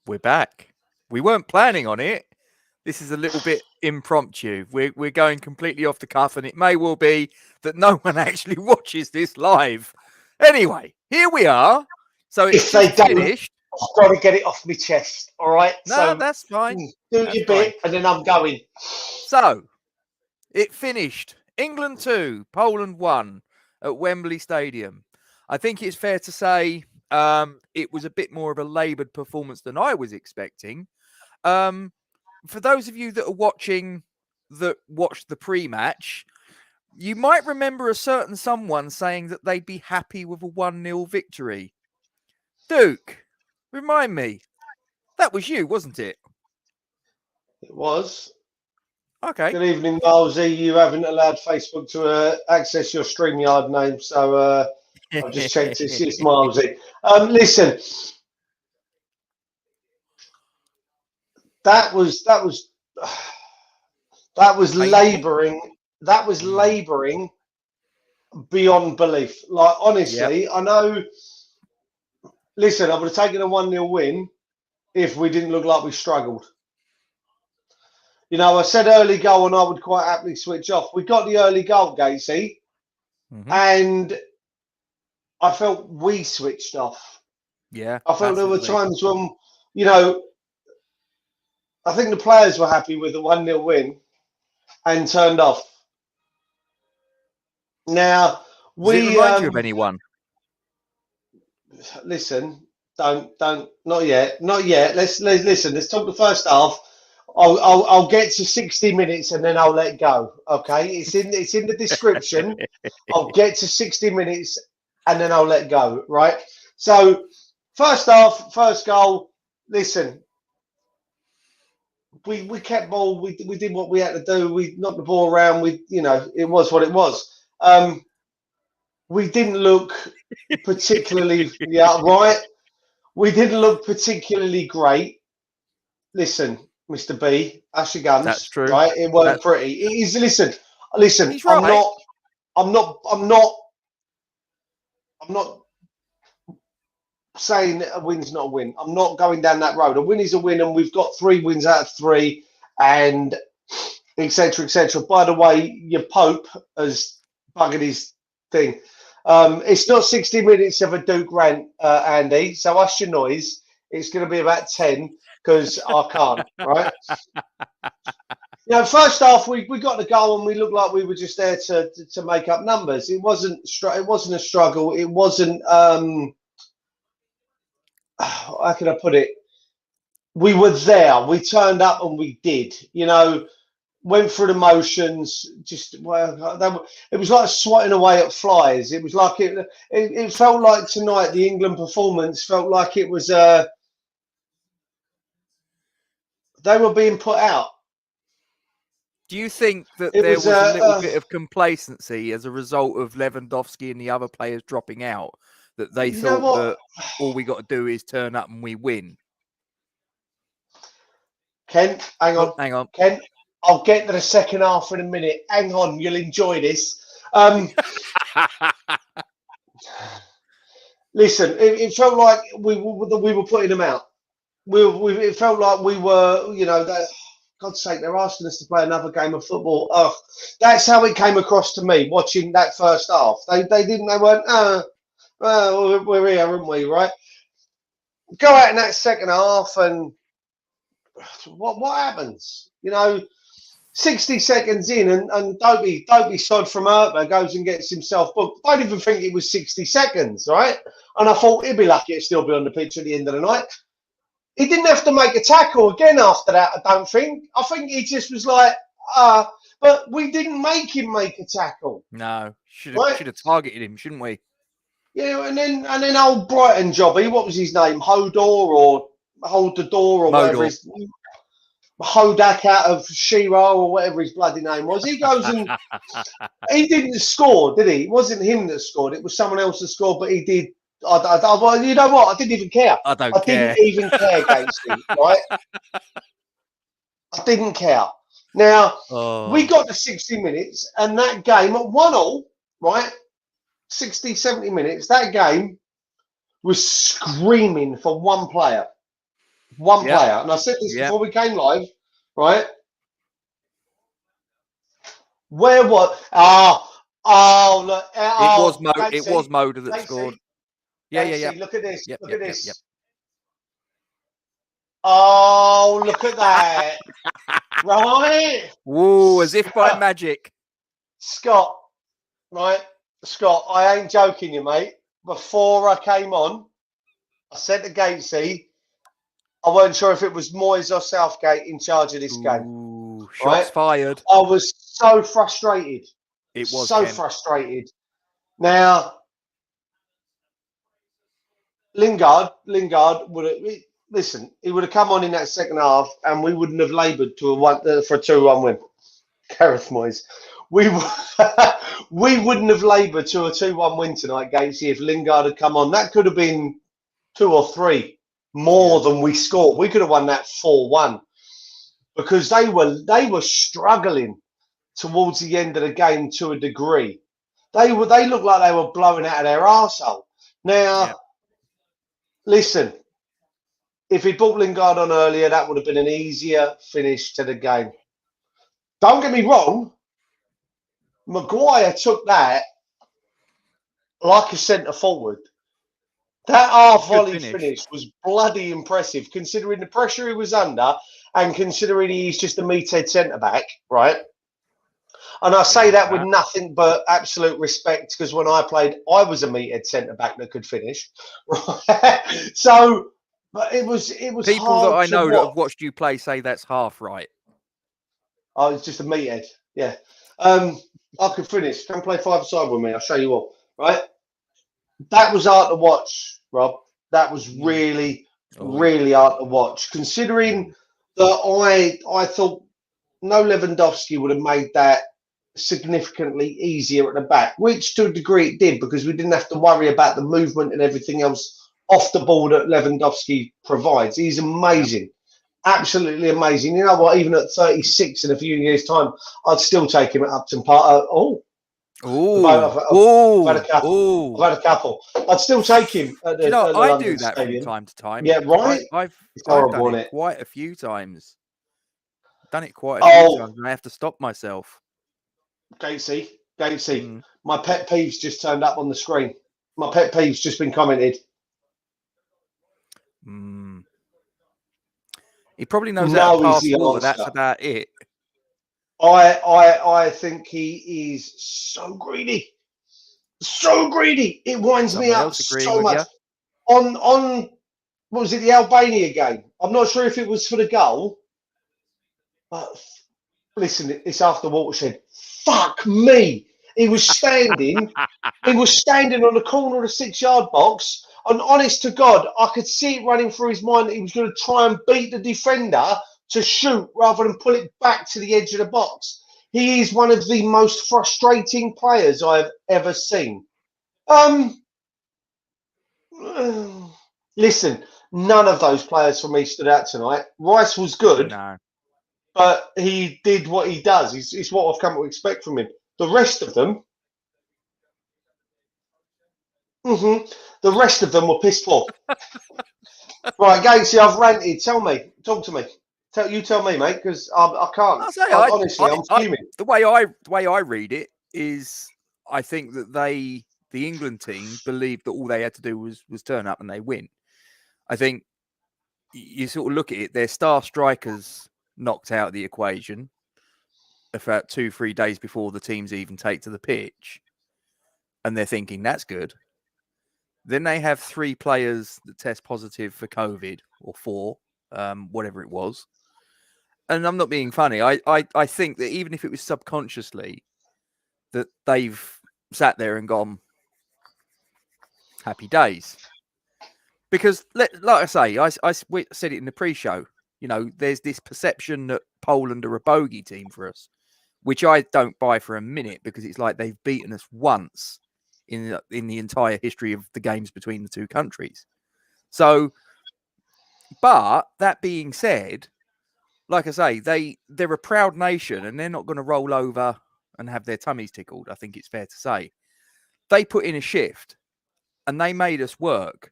We're back. We weren't planning on it. This is a little bit impromptu. We're going completely off the cuff, and it may well be that no one actually watches this live. Anyway, here we are. So it's If they just don't, finished. I've got to get it off my chest. All right. No, So that's fine. do That's your fine. bit, and then I'm going. So it finished. England 2, Poland 1 at Wembley Stadium. I think it's fair to say it was a bit more of a laboured performance than I was expecting. For those of you that watched the pre-match, you might remember a certain someone saying that they'd be happy with a 1-0 victory. Duke, remind me. That was you, wasn't it? It was. Okay. Good evening, Milesy. You haven't allowed Facebook to access your StreamYard name, so I've just checked. It's Milesy. Listen, that was labouring. That was labouring beyond belief. Like, honestly, yep. I know. Listen, I would have taken a 1-0 win if we didn't look like we struggled. You know, I said early goal, and I would quite happily switch off. We got the early goal, Gatesy, and I felt we switched off. Yeah, I felt there were times when, you know, I think the players were happy with the 1-0 win and turned off. Now, Does it remind you of anyone? Listen, don't, not yet. Let's listen. Let's talk the first half. I'll get to 60 minutes and then I'll let go. Okay, it's in the description. I'll get to 60 minutes and then I'll let go. Right. So first half, first goal. Listen, we kept ball. We did what we had to do. We knocked the ball around. It was what it was. We didn't look particularly right. We didn't look particularly great. Listen, Mr. B, Asher Guns. That's true. Right? It weren't pretty. It is. Listen. He's right. I'm not saying that a win's not a win. I'm not going down that road. A win is a win, and we've got 3 wins out of 3, and etc. etc. By the way, your Pope has buggered his thing. It's not 60 minutes of a Duke rant, Andy. So hush your noise. It's going to be about 10 because I can't. Right? First half we got the goal and we looked like we were just there to make up numbers. It wasn't a struggle. It wasn't. How can I put it? We were there. We turned up and we did. Went through the motions. It was like swatting away at flies. It was like it felt like tonight the England performance felt like it was. They were being put out. Do you think that there was a little bit of complacency as a result of Lewandowski and the other players dropping out? That they thought that all we got to do is turn up and we win? Ken, hang on. Ken, I'll get to the second half in a minute. Hang on, you'll enjoy this. Listen, it felt like we were putting them out. It felt like we were, God's sake, they're asking us to play another game of football. Oh, that's how it came across to me watching that first half. They weren't, we're here, aren't we, right? Go out in that second half and what happens? 60 seconds in and Dopey Sod from Hertha goes and gets himself booked. I don't even think it was 60 seconds, right? And I thought he'd be lucky to still be on the pitch at the end of the night. He didn't have to make a tackle again after that, I don't think. I think he just was like, but we didn't make him make a tackle. No, should have targeted him, shouldn't we? Yeah, and then old Brighton jobby, what was his name? Hodor or Hold the Door or whatever his Hodak out of Shira or whatever his bloody name was. He goes and he didn't score, did he? It wasn't him that scored. It was someone else that scored, but he did. Well, you know what? I didn't even care. I didn't even care, Gatesy, right? I didn't care. Now, we got to 60 minutes and that game at 1-1, right? 60, 70 minutes, that game was screaming for one player. One Yep. player. And I said this Yep. before we came live, right? Where what? Look. It was Moda that scored. Yeah. Look at this. Yep. Look at this. Look at that. Right? Whoa, as if by magic. Scott, right? Scott, I ain't joking you, mate. Before I came on, I said to Gatesy, I wasn't sure if it was Moyes or Southgate in charge of this game. Ooh, Right? shots fired. I was so frustrated. It was so Kent. frustrated. Now, Lingard would have listen. He would have come on in that second half, and we wouldn't have laboured for a 2-1 win. Gareth Moyes, we wouldn't have laboured to a 2-1 win tonight, Gatesy, if Lingard had come on. That could have been 2 or 3 more than we scored. We could have won that 4-1 because they were struggling towards the end of the game to a degree. They looked like they were blowing out of their arsehole. Now, listen, if he'd brought Lingard on earlier, that would have been an easier finish to the game. Don't get me wrong, Maguire took that like a centre forward. That half-volley finish was bloody impressive, considering the pressure he was under and considering he's just a meathead centre-back, right? And I say that with nothing but absolute respect, because when I played, I was a meathead centre-back that could finish. So, but it was people hard that I know to that watch. have watched you play say that's half right. Oh, it's just a meathead. Yeah. I could finish. Come play five-a-side with me. I'll show you all. Right? That was hard to watch, Rob. That was really hard to watch. Considering that I thought no Lewandowski would have made that significantly easier at the back, which to a degree it did, because we didn't have to worry about the movement and everything else off the ball that Lewandowski provides. He's amazing. Absolutely amazing. You know what? Even at 36 in a few years' time, I'd still take him at Upton Park. I've had a couple. I'd still take him at the, at the I London do that Stadium. from time to time. Yeah, right? I've horrible, done it quite a few times. Done it quite a few times, and I have to stop myself. Gatesy. My pet peeve's just turned up on the screen. My pet peeve's just been commented. He probably knows how to pass the ball. That's about it. I think he is so greedy. So greedy. It winds me up so much. On what was it, the Albania game? I'm not sure if it was for the goal. But listen, it's after Watershed. Fuck me. He was standing. He was standing on the corner of the 6-yard box. And honest to God, I could see it running through his mind that he was going to try and beat the defender to shoot rather than pull it back to the edge of the box. He is one of the most frustrating players I've ever seen. Listen, none of those players for me stood out tonight. Rice was good, but he did what he does. It's what I've come to expect from him. The rest of them, the rest of them were piss poor. Right, Gatesy, I've ranted. Tell me, talk to me. Tell me, mate, because I can't. Honestly, I'm fuming. The way I read it is, I think that the England team believed that all they had to do was turn up and they win. I think you sort of look at it, their star strikers knocked out of the equation about 2-3 days before the teams even take to the pitch. And they're thinking, that's good. Then they have 3 players that test positive for COVID, or 4, whatever it was. And I'm not being funny. I think that even if it was subconsciously, that they've sat there and gone, happy days. Because, like I say, I said it in the pre-show, you know, there's this perception that Poland are a bogey team for us, which I don't buy for a minute, because it's like they've beaten us once in the entire history of the games between the two countries. So, but that being said, like I say, they're a proud nation, and they're not going to roll over and have their tummies tickled. I think it's fair to say. They put in a shift, and they made us work,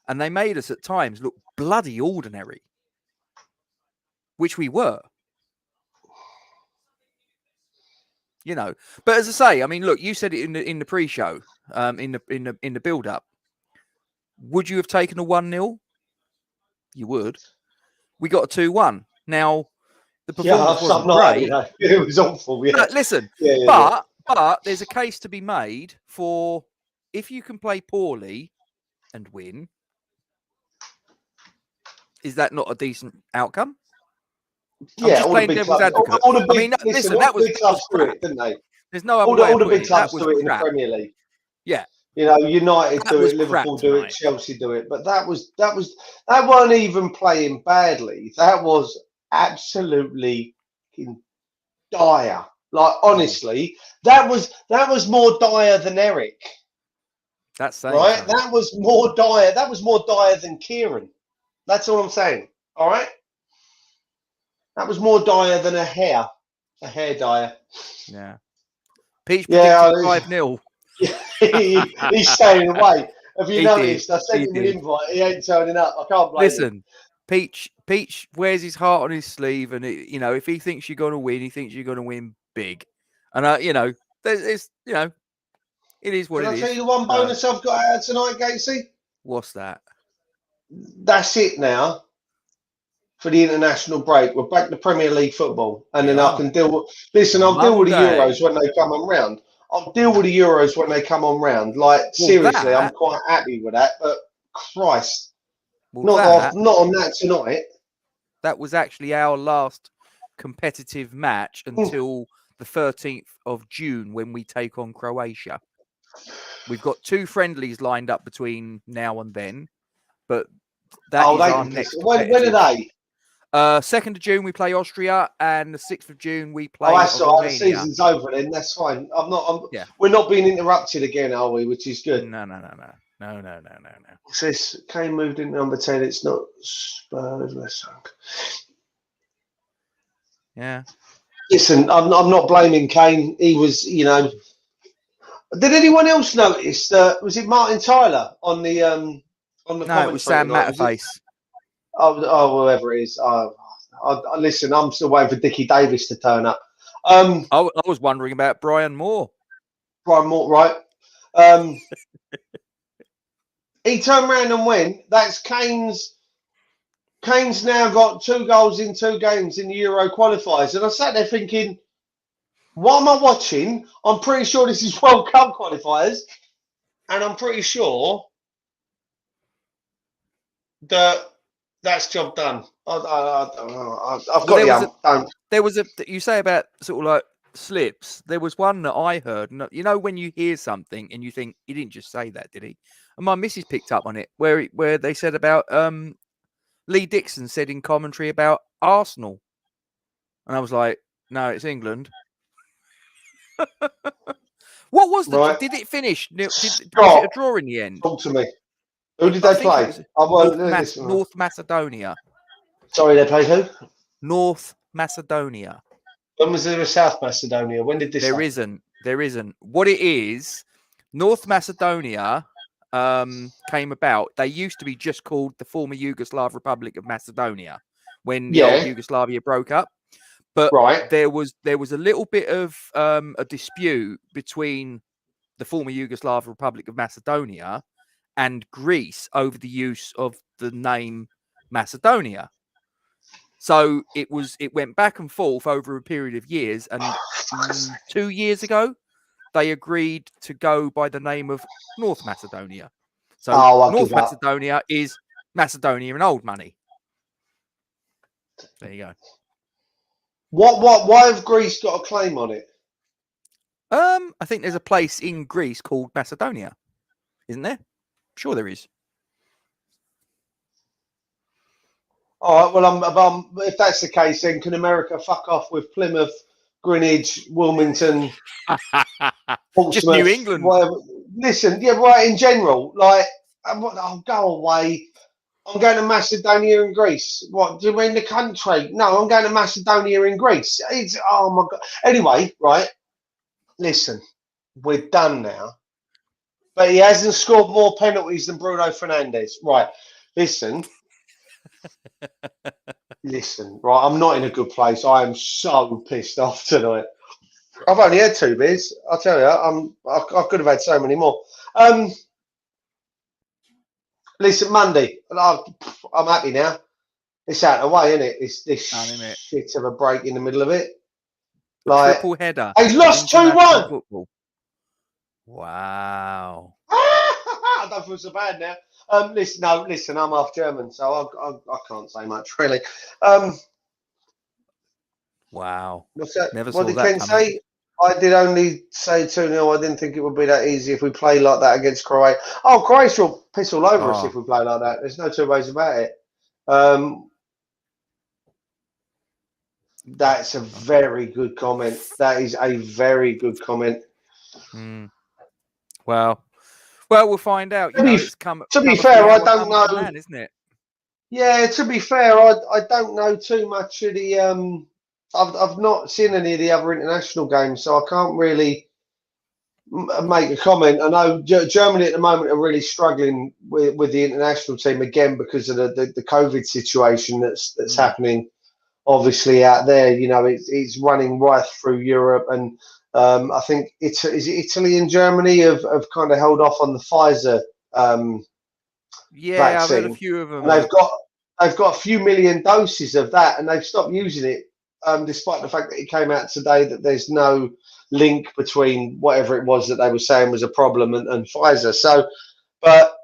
and they made us at times look bloody ordinary. which we were. You know, but as I say, I mean, look, you said it in the pre-show, in the build-up. Would you have taken a 1-0? You would. We got a 2-1. Now, the performance wasn't great. It was awful. Yeah. But listen, but there's a case to be made for if you can play poorly and win. Is that not a decent outcome? Yeah, I'm just playing devil's advocate. Listen, that was crap. didn't they? There's no other way all of the big clubs putting it. do it in the Premier League. Yeah. You know, United do it, Liverpool do it, Chelsea do it, but that weren't even playing badly. That was absolutely dire. Like honestly, that was more dire than Eric. That's right. Something. That was more dire. That was more dire than Kieran. That's all I'm saying. All right. That was more dire than a hair dyer. Yeah. Peach predicted 5-0. He's staying away. Have you noticed? I sent him an invite. He ain't turning up. I can't blame him. Peach wears his heart on his sleeve, and if he thinks you're going to win, he thinks you're going to win big. And it is what it is. Can I tell you the one bonus I've got out tonight, Gatesy? What's that? That's it now. For the international break, we're back to Premier League football, and then I can deal with. Listen, I'll deal with the Euros when they come on round. I'll deal with the Euros when they come on round. Like seriously, I'm quite happy with that. But Christ, not on that tonight. That was actually our last competitive match until the 13th of June when we take on Croatia. We've got 2 friendlies lined up between now and then, but that is our next. When are they? 2nd of June we play Austria, and the 6th of June we play. That's all right. The season's over then. That's fine. We're not being interrupted again, are we? Which is good. No. It says Kane moved in number 10. It's not Spurs. Yeah. Listen, I'm not blaming Kane. He was, Did anyone else notice that? Was it Martin Tyler on the No, it was Sam Matterface. Oh, whoever it is. Listen, I'm still waiting for Dickie Davis to turn up. I was wondering about Brian Moore. Brian Moore, right? He turned around and went. That's Kane's. Kane's now got 2 goals in 2 games in the Euro qualifiers, and I sat there thinking, what am I watching? I'm pretty sure this is World Cup qualifiers, and I'm pretty sure that's job done. I've got There was you say about sort of like slips. There was one that I heard. When you hear something and you think he didn't just say that, did he? And my missus picked up on it where they said about Lee Dixon said in commentary about Arsenal, and I was like, no, it's England. What was the? Right. Did it finish? Was it a draw in the end? Talk to me. Who did they play? North Macedonia. Sorry, they played who? North Macedonia. When was there a South Macedonia? When did this happen? There isn't. What it is, North Macedonia came about. They used to be just called the former Yugoslav Republic of Macedonia when the old Yugoslavia broke up. But there was a little bit of a dispute between the former Yugoslav Republic of Macedonia and Greece over the use of the name Macedonia. So it went back and forth over a period of years, and 2 years ago they agreed to go by the name of North Macedonia. So North Macedonia is Macedonia in old money. There you go. Why have Greece got a claim on it? I think there's a place in Greece called Macedonia, isn't there? Sure there is. All right, well, if that's the case, then can America fuck off with Plymouth, Greenwich, Wilmington, Portsmouth, just New England? Whatever. Listen, in general, I'll go away. I'm going to Macedonia in Greece. What, do you mean the country? No, I'm going to Macedonia in Greece. Oh my God. Anyway, right, listen, we're done now. But he hasn't scored more penalties than Bruno Fernandes. Right, listen. Listen, right, I'm not in a good place. I am so pissed off tonight. I've only had 2 beers. I'll tell you, I could have had so many more. Listen, Monday, I'm happy now. It's out of the way, isn't it? It's this shit of a break in the middle of it. Like, triple header. he's lost 2-1. Football. Wow. I don't feel so bad now. Listen, I'm half German, so I can't say much really. Wow. What's that? Never What saw did that Ken coming. say? I did only say 2-0. I didn't think it would be that easy if we play like that against Croatia. Oh, Croatia will piss all over us if we play like that. There's no 2 ways about it. That's a very good comment. That is a very good comment. Well, we'll find out. To be fair, I don't know. Man, isn't it? Yeah, to be fair, I don't know too much of the. I've not seen any of the other international games, so I can't really make a comment. I know Germany at the moment are really struggling with the international team again because of the COVID situation that's happening. Obviously, out there, you know, it's running right through Europe, and I think is it Italy and Germany have kind of held off on the Pfizer yeah, vaccine. I've heard a few of them. And they've got a few million doses of that, and they've stopped using it, despite the fact that it came out today that there's no link between whatever it was that they were saying was a problem and Pfizer. So, but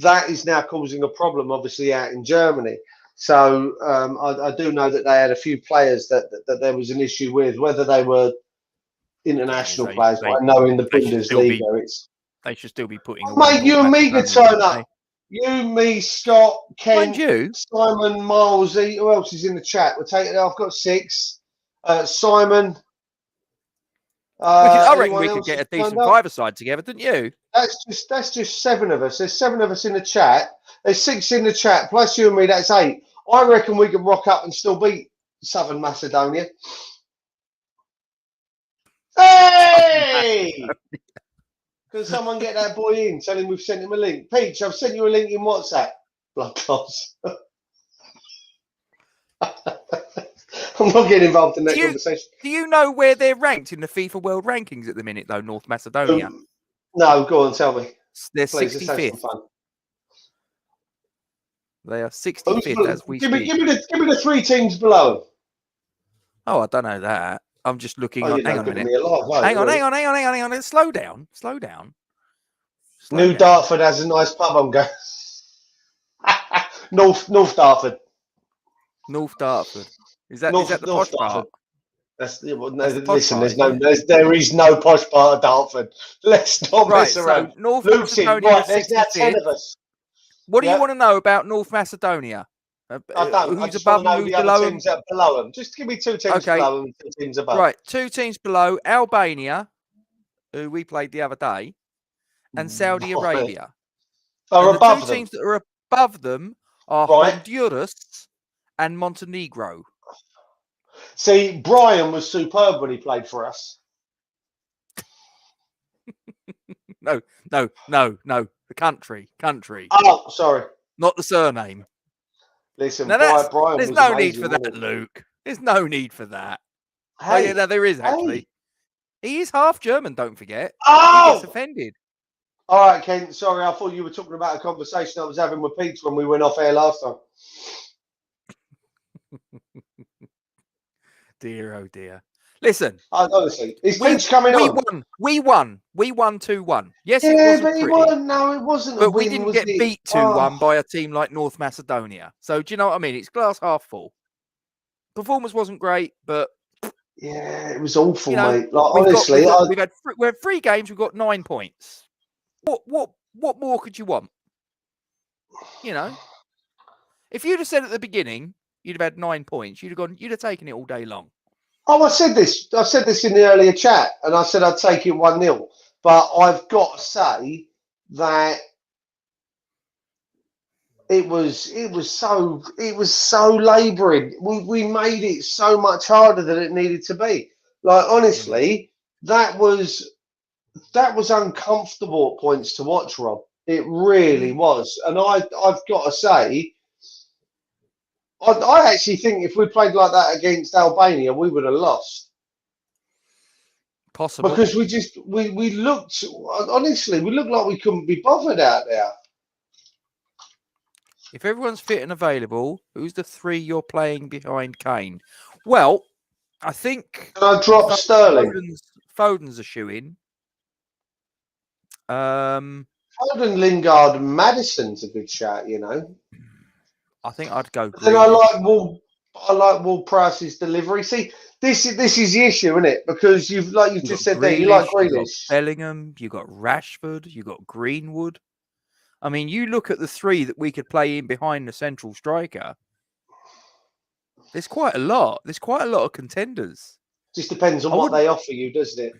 that is now causing a problem, obviously, out in Germany. So I do know that they had a few players that there was an issue with, whether they were international players. But I know in the Bundesliga, they should still be putting. Mate, you and me could turn up. You, me, Scott, Ken, Simon, Miles. Who else is in the chat? We'll take it. I've got 6. Simon. I reckon we could get a decent 5-a-side together, didn't you? That's just 7 of us. There's 7 of us in the chat. There's 6 in the chat. Plus you and me, that's 8. I reckon we could rock up and still beat Southern Macedonia. Hey! Can someone get that boy in? Tell him we've sent him a link. Peach, I've sent you a link in WhatsApp. Blood clots. I'm not getting involved in that conversation. Do you know where they're ranked in the FIFA World Rankings at the minute, though, North Macedonia? No, go on, tell me. They're Please, 65th. They are 65th as we speak. Give me the 3 teams below them. Oh, I don't know that. I'm just looking. Hang on a minute. Hang on. Slow down. New Dartford has a nice pub. I'm going. North Dartford. North Dartford. Is that the posh part? Listen, there is no posh part of Dartford. Let's not mess around. So North Macedonia. Right, there's now 10 of us. What do you want to know about North Macedonia? I don't. Who's above them? Who's below them? Below them. Just give me 2 teams below them and 2 teams above. Right, 2 teams below: Albania, who we played the other day, and Saudi Arabia. Are above them. 2 teams that are above them are Honduras and Montenegro. See, Brian was superb when he played for us. No. The country. Oh, sorry. Not the surname. Listen, Brian. There's no need for that, Luke. There's no need for that. Hey, there is actually. He is half German. Don't forget. Oh, he gets offended. All right, Ken. Sorry, I thought you were talking about a conversation I was having with Pete when we went off air last time. Dear, oh dear. Listen. Honestly, is Peach coming on? We won 2-1. Yes, yeah, it wasn't but pretty. No, it wasn't. But we didn't get beat 2-1 by a team like North Macedonia. So do you know what I mean? It's glass half full. Performance wasn't great, but yeah, it was awful, mate. Like honestly, we had 3 games. We've got 9 points. What more could you want? You know, if you'd have said at the beginning you'd have had 9 points, you'd have taken it all day long. Oh, I said this in the earlier chat, and I said I'd take it 1-0. But I've got to say that it was so labouring. We made it so much harder than it needed to be. Like honestly, that was uncomfortable at points to watch, Rob. It really was. And I've got to say, I actually think if we played like that against Albania, we would have lost. Possible. Because we looked, honestly, we looked like we couldn't be bothered out there. If everyone's fit and available, who's the 3 you're playing behind Kane? Well, I think Can I drop Sterling? Foden's a shoe-in. Foden, Lingard, and Maddison's a good shout, you know. I think I'd go. Then I like Ward-Prowse's delivery. See, this is the issue, isn't it? Because you've just said there, you like Grealish. You've got Bellingham, you've got Rashford, you've got Greenwood. I mean, you look at the 3 that we could play in behind the central striker. There's quite a lot. There's quite a lot of contenders. Just depends on what they offer you, doesn't it?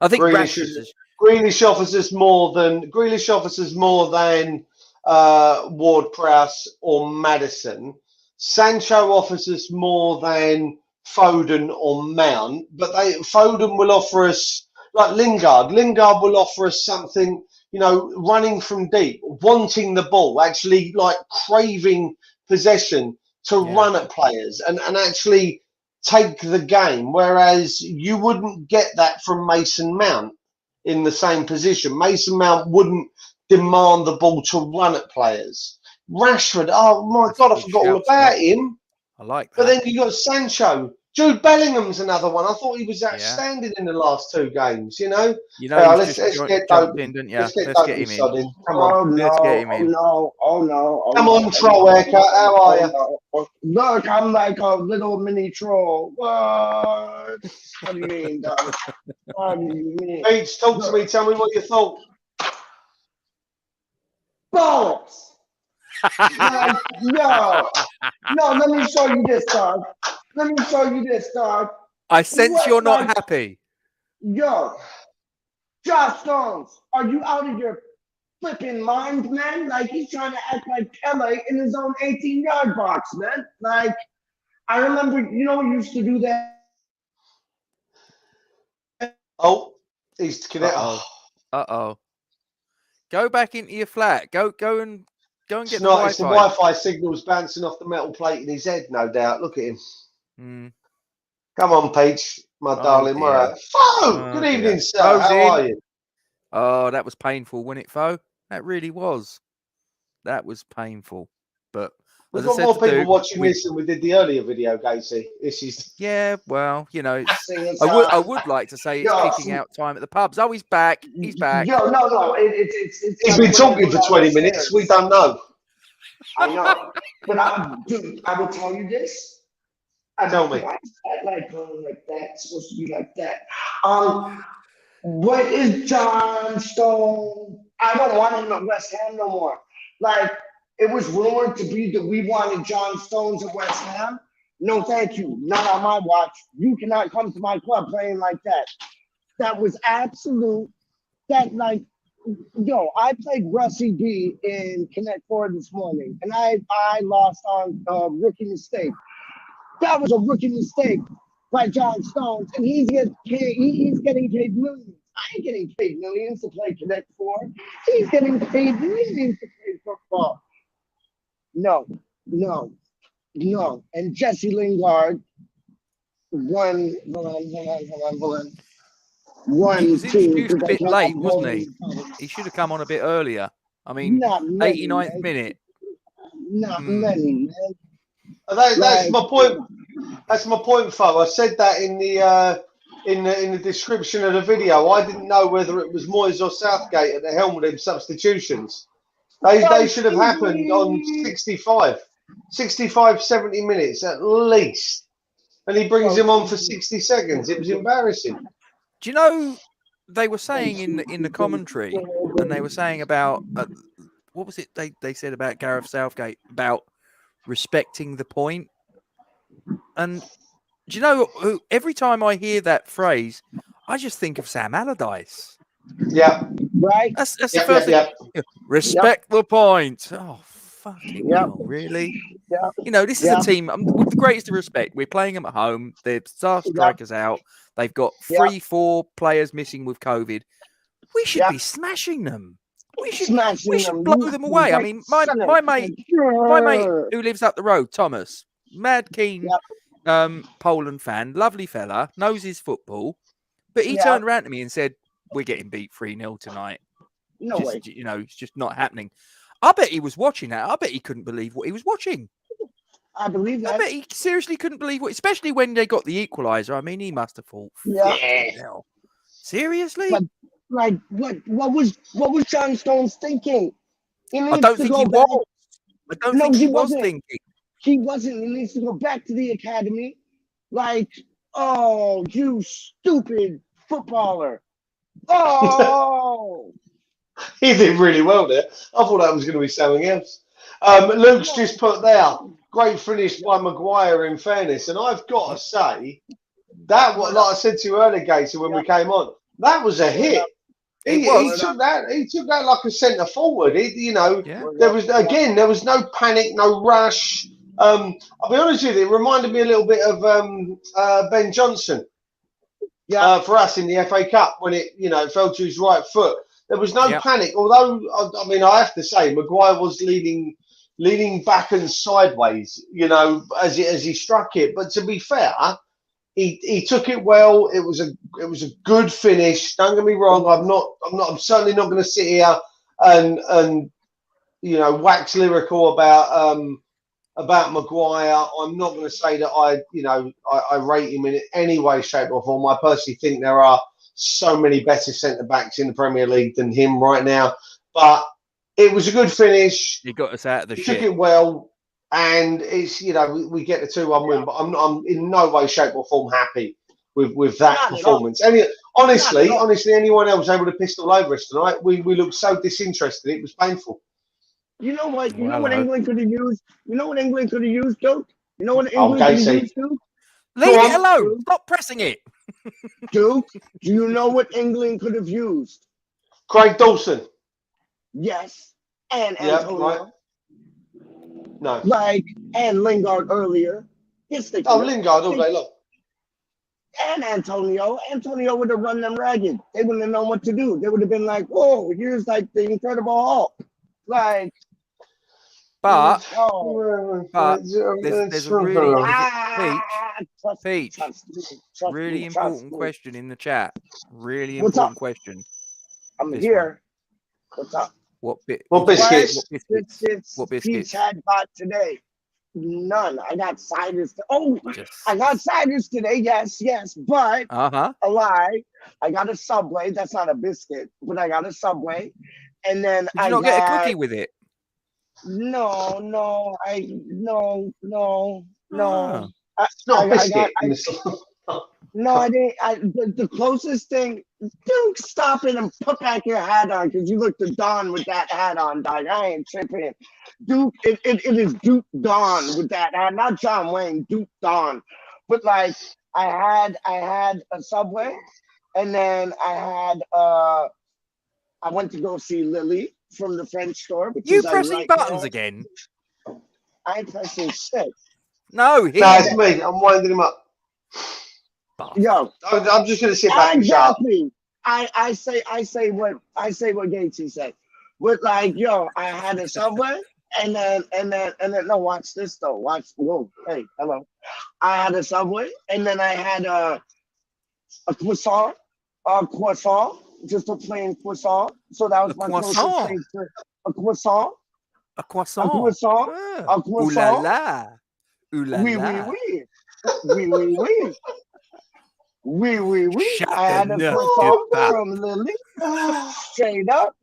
I think Grealish offers us more than Ward-Prowse or Maddison. Sancho offers us more than Foden or Mount, but Foden will offer us, like Lingard. Lingard will offer us something, you know, running from deep, wanting the ball, actually like craving possession to run at players and actually take the game. Whereas you wouldn't get that from Mason Mount in the same position. Mason Mount wouldn't demand the ball to run at players. Rashford, oh my God, I forgot all about him. I like that. But then you got Sancho. Jude Bellingham's another one. I thought he was outstanding in the last 2 games, you know. Let's get Dope in, didn't you? Let's get him in. Come on, let's get him in. Come on, troll haircut. How are you? Look, I'm like a little mini troll. What do you mean, dog? What do you mean? Beach, talk to me. Tell me what you thought. Balls! Like, no, let me show you this, dog. Let me show you this, dog. I sense you're not happy. Yo, Josh Stones, are you out of your flipping mind, man? Like, he's trying to act like Pele in his own 18-yard box, man. Like, I remember, you know, we used to do that. Oh, he's connected. Uh-oh. Go back into your flat. Go and get the Wi-Fi. It's the Wi-Fi signals bouncing off the metal plate in his head, no doubt. Look at him. Come on, Peach, my darling. We're out. Good evening, sir. How are you? Oh, that was painful, wasn't it, Fo? That really was. That was painful. But we've got more people watching this than we did the earlier video, Gacy. This is well, you know, I would like to say it's kicking out time at the pubs. Oh, he's back. He's back. No. He's been talking for 20 minutes. We don't know. I know, but I will tell you this. Tell me. Like going like that. It's supposed to be like that. What is John Stone? I don't want him at West Ham no more. Like, it was rumored to be that we wanted John Stones at West Ham. No, thank you. Not on my watch. You cannot come to my club playing like that. That was absolute. That, like, yo, I played Russie B in Connect Four this morning, and I lost on a rookie mistake. That was a rookie mistake by John Stones, and he's getting paid millions. I ain't getting paid millions to play Connect Four. He's getting paid millions to play football. No. And Jesse Lingard won. He was introduced a bit late, wasn't he? He should have come on a bit earlier. I mean, 89th minute. Not many, man. That's my point. That's my point, Fo. I said that in the description of the video. I didn't know whether it was Moyes or Southgate at the helm with them substitutions. They should have happened on 65, 70 minutes at least. And he brings him on for 60 seconds. It was embarrassing. Do you know, they were saying in the commentary, and they were saying about, what was it they said about Gareth Southgate, about respecting the point? And do you know, every time I hear that phrase, I just think of Sam Allardyce. Yeah. Right? That's the first thing. Respect the point. Oh, fucking hell, really? Yeah. You know, this is a team, with the greatest of respect, we're playing them at home. Their star strikers out. They've got 3-4 players missing with COVID. We should be smashing them. We should Smashing them. blow them away. I Right mean, my center. mate who lives up the road, Thomas, mad keen Poland fan, lovely fella, knows his football, but he turned around to me and said, "We're getting beat 3-0 tonight. No way. It's just not happening." I bet he was watching that. I bet he couldn't believe what he was watching. I believe that. I bet he seriously couldn't believe what, especially when they got the equaliser. I mean, he must have thought, hell. Seriously? But, like, what was John Stones thinking? I don't think he was. I don't think he was thinking. He wasn't. He needs to go back to the academy. Like, oh, you stupid footballer. Oh. He did really well there. I thought that was going to be something else. Luke's just put there, great finish by Maguire, in fairness. And I've got to say, that, like I said to you earlier, Gator, when we came on, that was a hit. He took that like a centre forward. There was no panic, no rush. I'll be honest with you, it reminded me a little bit of Ben Johnson for us in the FA Cup when it fell to his right foot. There was no panic, although I mean I have to say Maguire was leaning back and sideways, as he struck it. But to be fair, he took it well. It was a good finish. Don't get me wrong. I'm certainly not going to sit here and wax lyrical about Maguire. I'm not going to say that I rate him in any way, shape or form. I personally think there are so many better centre backs in the Premier League than him right now. But it was a good finish. He got us out of the shit. Took it well, and it's we get the 2-1 win. But I'm in no way, shape or form happy with that performance. Honestly, anyone else able to pistol over us tonight? We looked so disinterested. It was painful. You know what? You know what England could have used? You know what England could have used, Duke? You know what England could have used, Duke? Leave it alone. Stop pressing it. Duke, do you know what England could have used? Craig Dawson. Yes. And Antonio. Right. No. And Lingard earlier. Yes, they could. Oh, Lingard all day long. And Antonio. Antonio would have run them ragged. They wouldn't have known what to do. They would have been like, whoa, here's the Incredible Hulk. But there's a really Peach, really important question in the chat. Really important question. I'm here. What's up? What biscuits? What biscuits? Peach had got today. None. I got ciders. I got ciders today. Yes. But a lie. I got a Subway. That's not a biscuit, but I got a Subway. And then Did you not get a cookie with it? No. It's not a biscuit. No, I didn't. The closest thing, Duke, stop it and put back your hat on because you look the Don with that hat on, dog. I ain't tripping. Duke, it is Duke Don with that hat, not John Wayne, Duke Don. But I had a Subway, and then I went to go see Lily from the French store. You pressing buttons again? I ain't pressing shit. No, it's me. I'm winding him up. Yo, I'm just gonna sit back and shut up. I say what Gatesy said. With I had a Subway and then no, watch this though. Hey, hello. I had a Subway and then I had a croissant, just a plain croissant. So that was my closest thing to a croissant. A croissant. A croissant. Ooh la la. Ooh la la. Oui. I had a croissant from Lily. Straight up.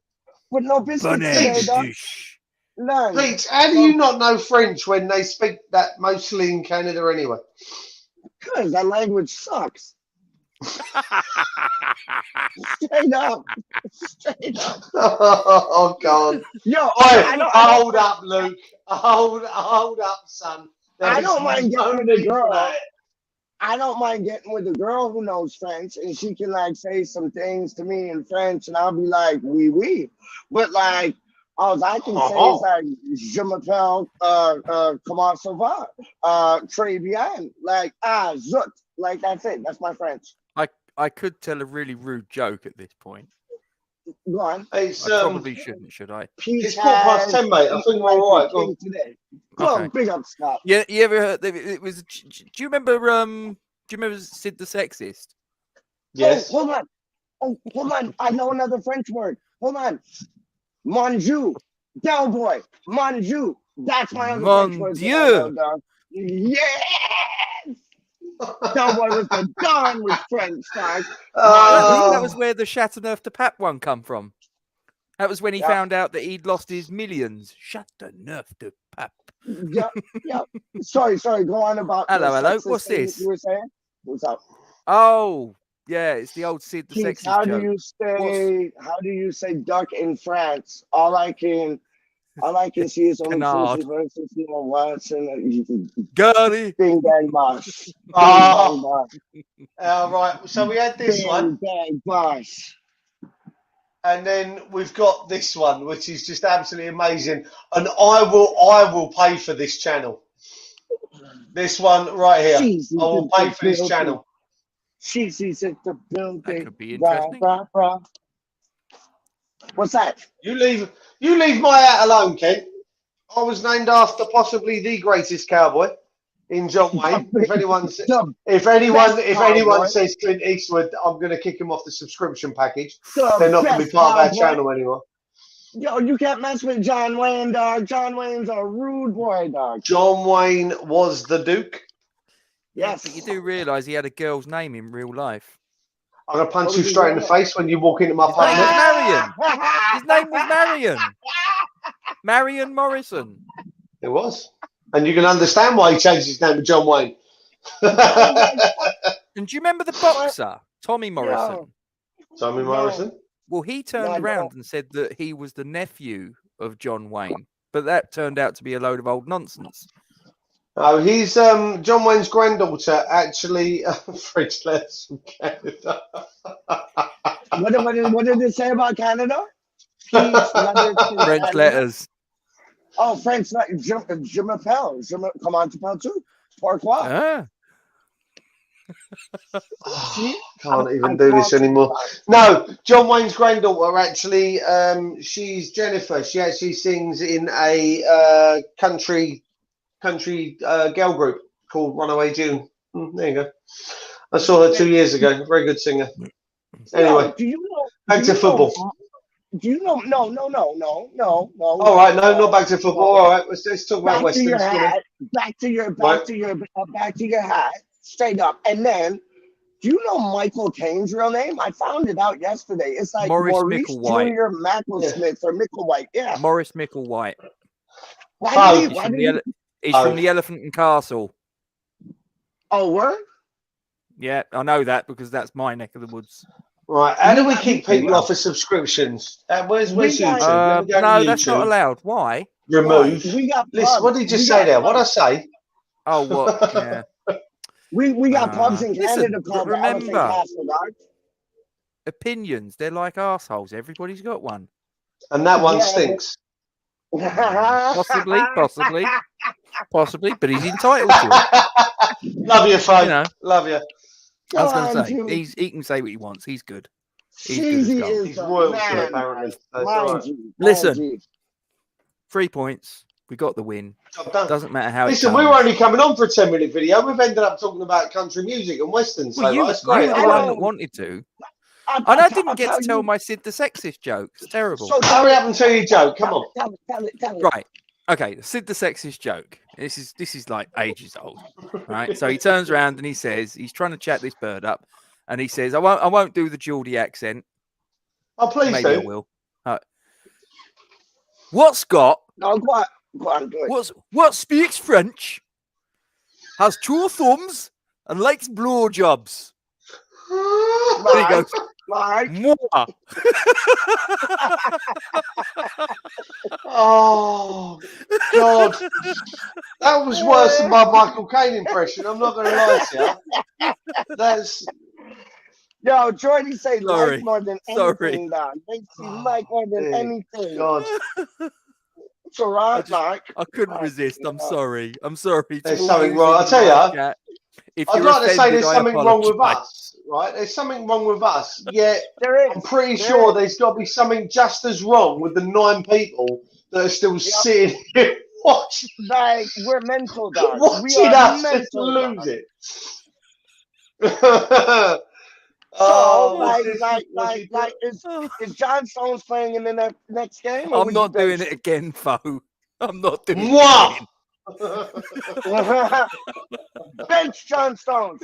With no biscuits. Straight up. None. Pete, how do you not know French when they speak that mostly in Canada anyway? Because that language sucks. Straight up. Oh God. Yo, hold up, Luke. Hold up, son. I don't mind getting with a girl. I don't mind getting with a girl who knows French and she can say some things to me in French and I'll be like, oui. But all I can say is je m'appelle, comment ça va? Très bien. Zut. That's it. That's my French. I could tell a really rude joke at this point. Go on. It's I probably shouldn't, should I? Peach it's 10:15, mate. I think we're all right. Go on. today. Go on, Okay. big up, Scott. Yeah, you ever heard? It was. Do you remember? Do you remember Sid the Sexist? Yes. Oh, hold on. Oh, hold on. I know another French word. Hold on. Mon Dieu. Del boy. Mon Dieu. That's my other Mon French word. Dieu. that I know, dog. Yes. Del boy was the Don with French, dog. That was where the Chateauneuf de Pape one come from. That was when he Yeah. found out that he'd lost his millions. Chateauneuf de Pape. Yeah. Sorry. Go on about. the Hello. sexist What's thing this? You were saying? What's up? Oh, yeah, it's the old Sid the Keith, Sexist how joke. do you say duck in France? All I can see is only Canard. versus Watson. Gary. Bing bang bosh. Oh, right. So we had this one, Bang bosh. and then we've got this one, which is just absolutely amazing. And I will pay for this channel. This one right here. I will pay for this channel. She's at the building. That could be interesting. Rah. What's that? You leave my hat alone, Ken. I was named after possibly the greatest cowboy in John Wayne. If anyone says Clint Eastwood, I'm going to kick him off the subscription package. They're not going to be part of our channel anymore. Yo, you can't mess with John Wayne, dog. John Wayne's a rude boy, dog. John Wayne was the Duke. Yes. But you do realise he had a girl's name in real life. I'm going to punch you straight in the face when you walk into my His name was apartment. Marion. His name was Marion. Marion Morrison. It was. And you can understand why he changed his name to John Wayne. And do you remember the boxer, Tommy Morrison? Tommy Morrison? Well, he turned around and said that he was the nephew of John Wayne, but that turned out to be a load of old nonsense. Oh, he's John Wayne's granddaughter, actually. French letters from Canada. What did it say about Canada? French letters. Oh, French letters. Je m'appelle. Comment tu parles-tu? Pourquoi? Ah. Can't even do this anymore. No, John Wayne's granddaughter, actually, she's Jennifer. She actually sings in a country girl group called Runaway June. There you go. I saw her 2 years ago. Very good singer. Anyway, back to football. Do you know? No. All right, no, not back to football. All right, let's talk about Western. Back to your hat. Straight up. And then, do you know Michael Caine's real name? I found it out yesterday. It's like Maurice Micklewhite. Jr. Macklesmith or Micklewhite. Yeah. Maurice Micklewhite. He's from the Elephant and Castle. Oh, where? Yeah, I know that because that's my neck of the woods. Right, how do we keep people off of subscriptions? Where's YouTube? No, that's not allowed. Why? Remove. Listen, what did you just say there? What I say? Oh, what? Yeah. We got pubs in Canada called remember, Castle, right? Opinions, they're like assholes. Everybody's got one. And that one stinks. Possibly, but he's entitled to it. Love you, Frank. You know, love you. I was going to say, he can say what he wants. He's good. He's royalty, apparently. Listen, 3 points. We got the win. Doesn't matter how. Listen, we were only coming on for a 10-minute video. We've ended up talking about country music and westerns. Well, you were the one that wanted to. And I didn't get to tell my Sid the Sexist joke. It's terrible. So hurry up and tell your joke. Come on. Tell it. Right. Okay. The Sid the Sexist joke. This is like ages old. Right. So he turns around and he says he's trying to chat this bird up, and he says, "I won't do the Geordie accent." Oh, please Maybe do. I will. What Scott? No, go on, do it. What speaks French, has 2 thumbs, and likes blowjobs? There he goes. Moi. Oh, God. That was worse than my Michael Caine impression. I'm not going to lie to you. That's... Yo, Jordy say like more than anything, dog. Makes you like more than anything. God. It's all right, Mike. I couldn't resist. I'm sorry. There's something wrong. I'll tell you. If I'd you're like to say offended, there's I something wrong with apologise. us, right? There's something wrong with us. Yet There is. I'm pretty There sure is. there's got to be something just as wrong with the 9 people that are still sitting here Like, we're mental dogs. We watching are us just mental lose dogs. it. So, What's he doing? is John Stones playing in the next game? Or I'm would not you doing it again, foe. I'm not doing it Mwah! again. Bench John Stones.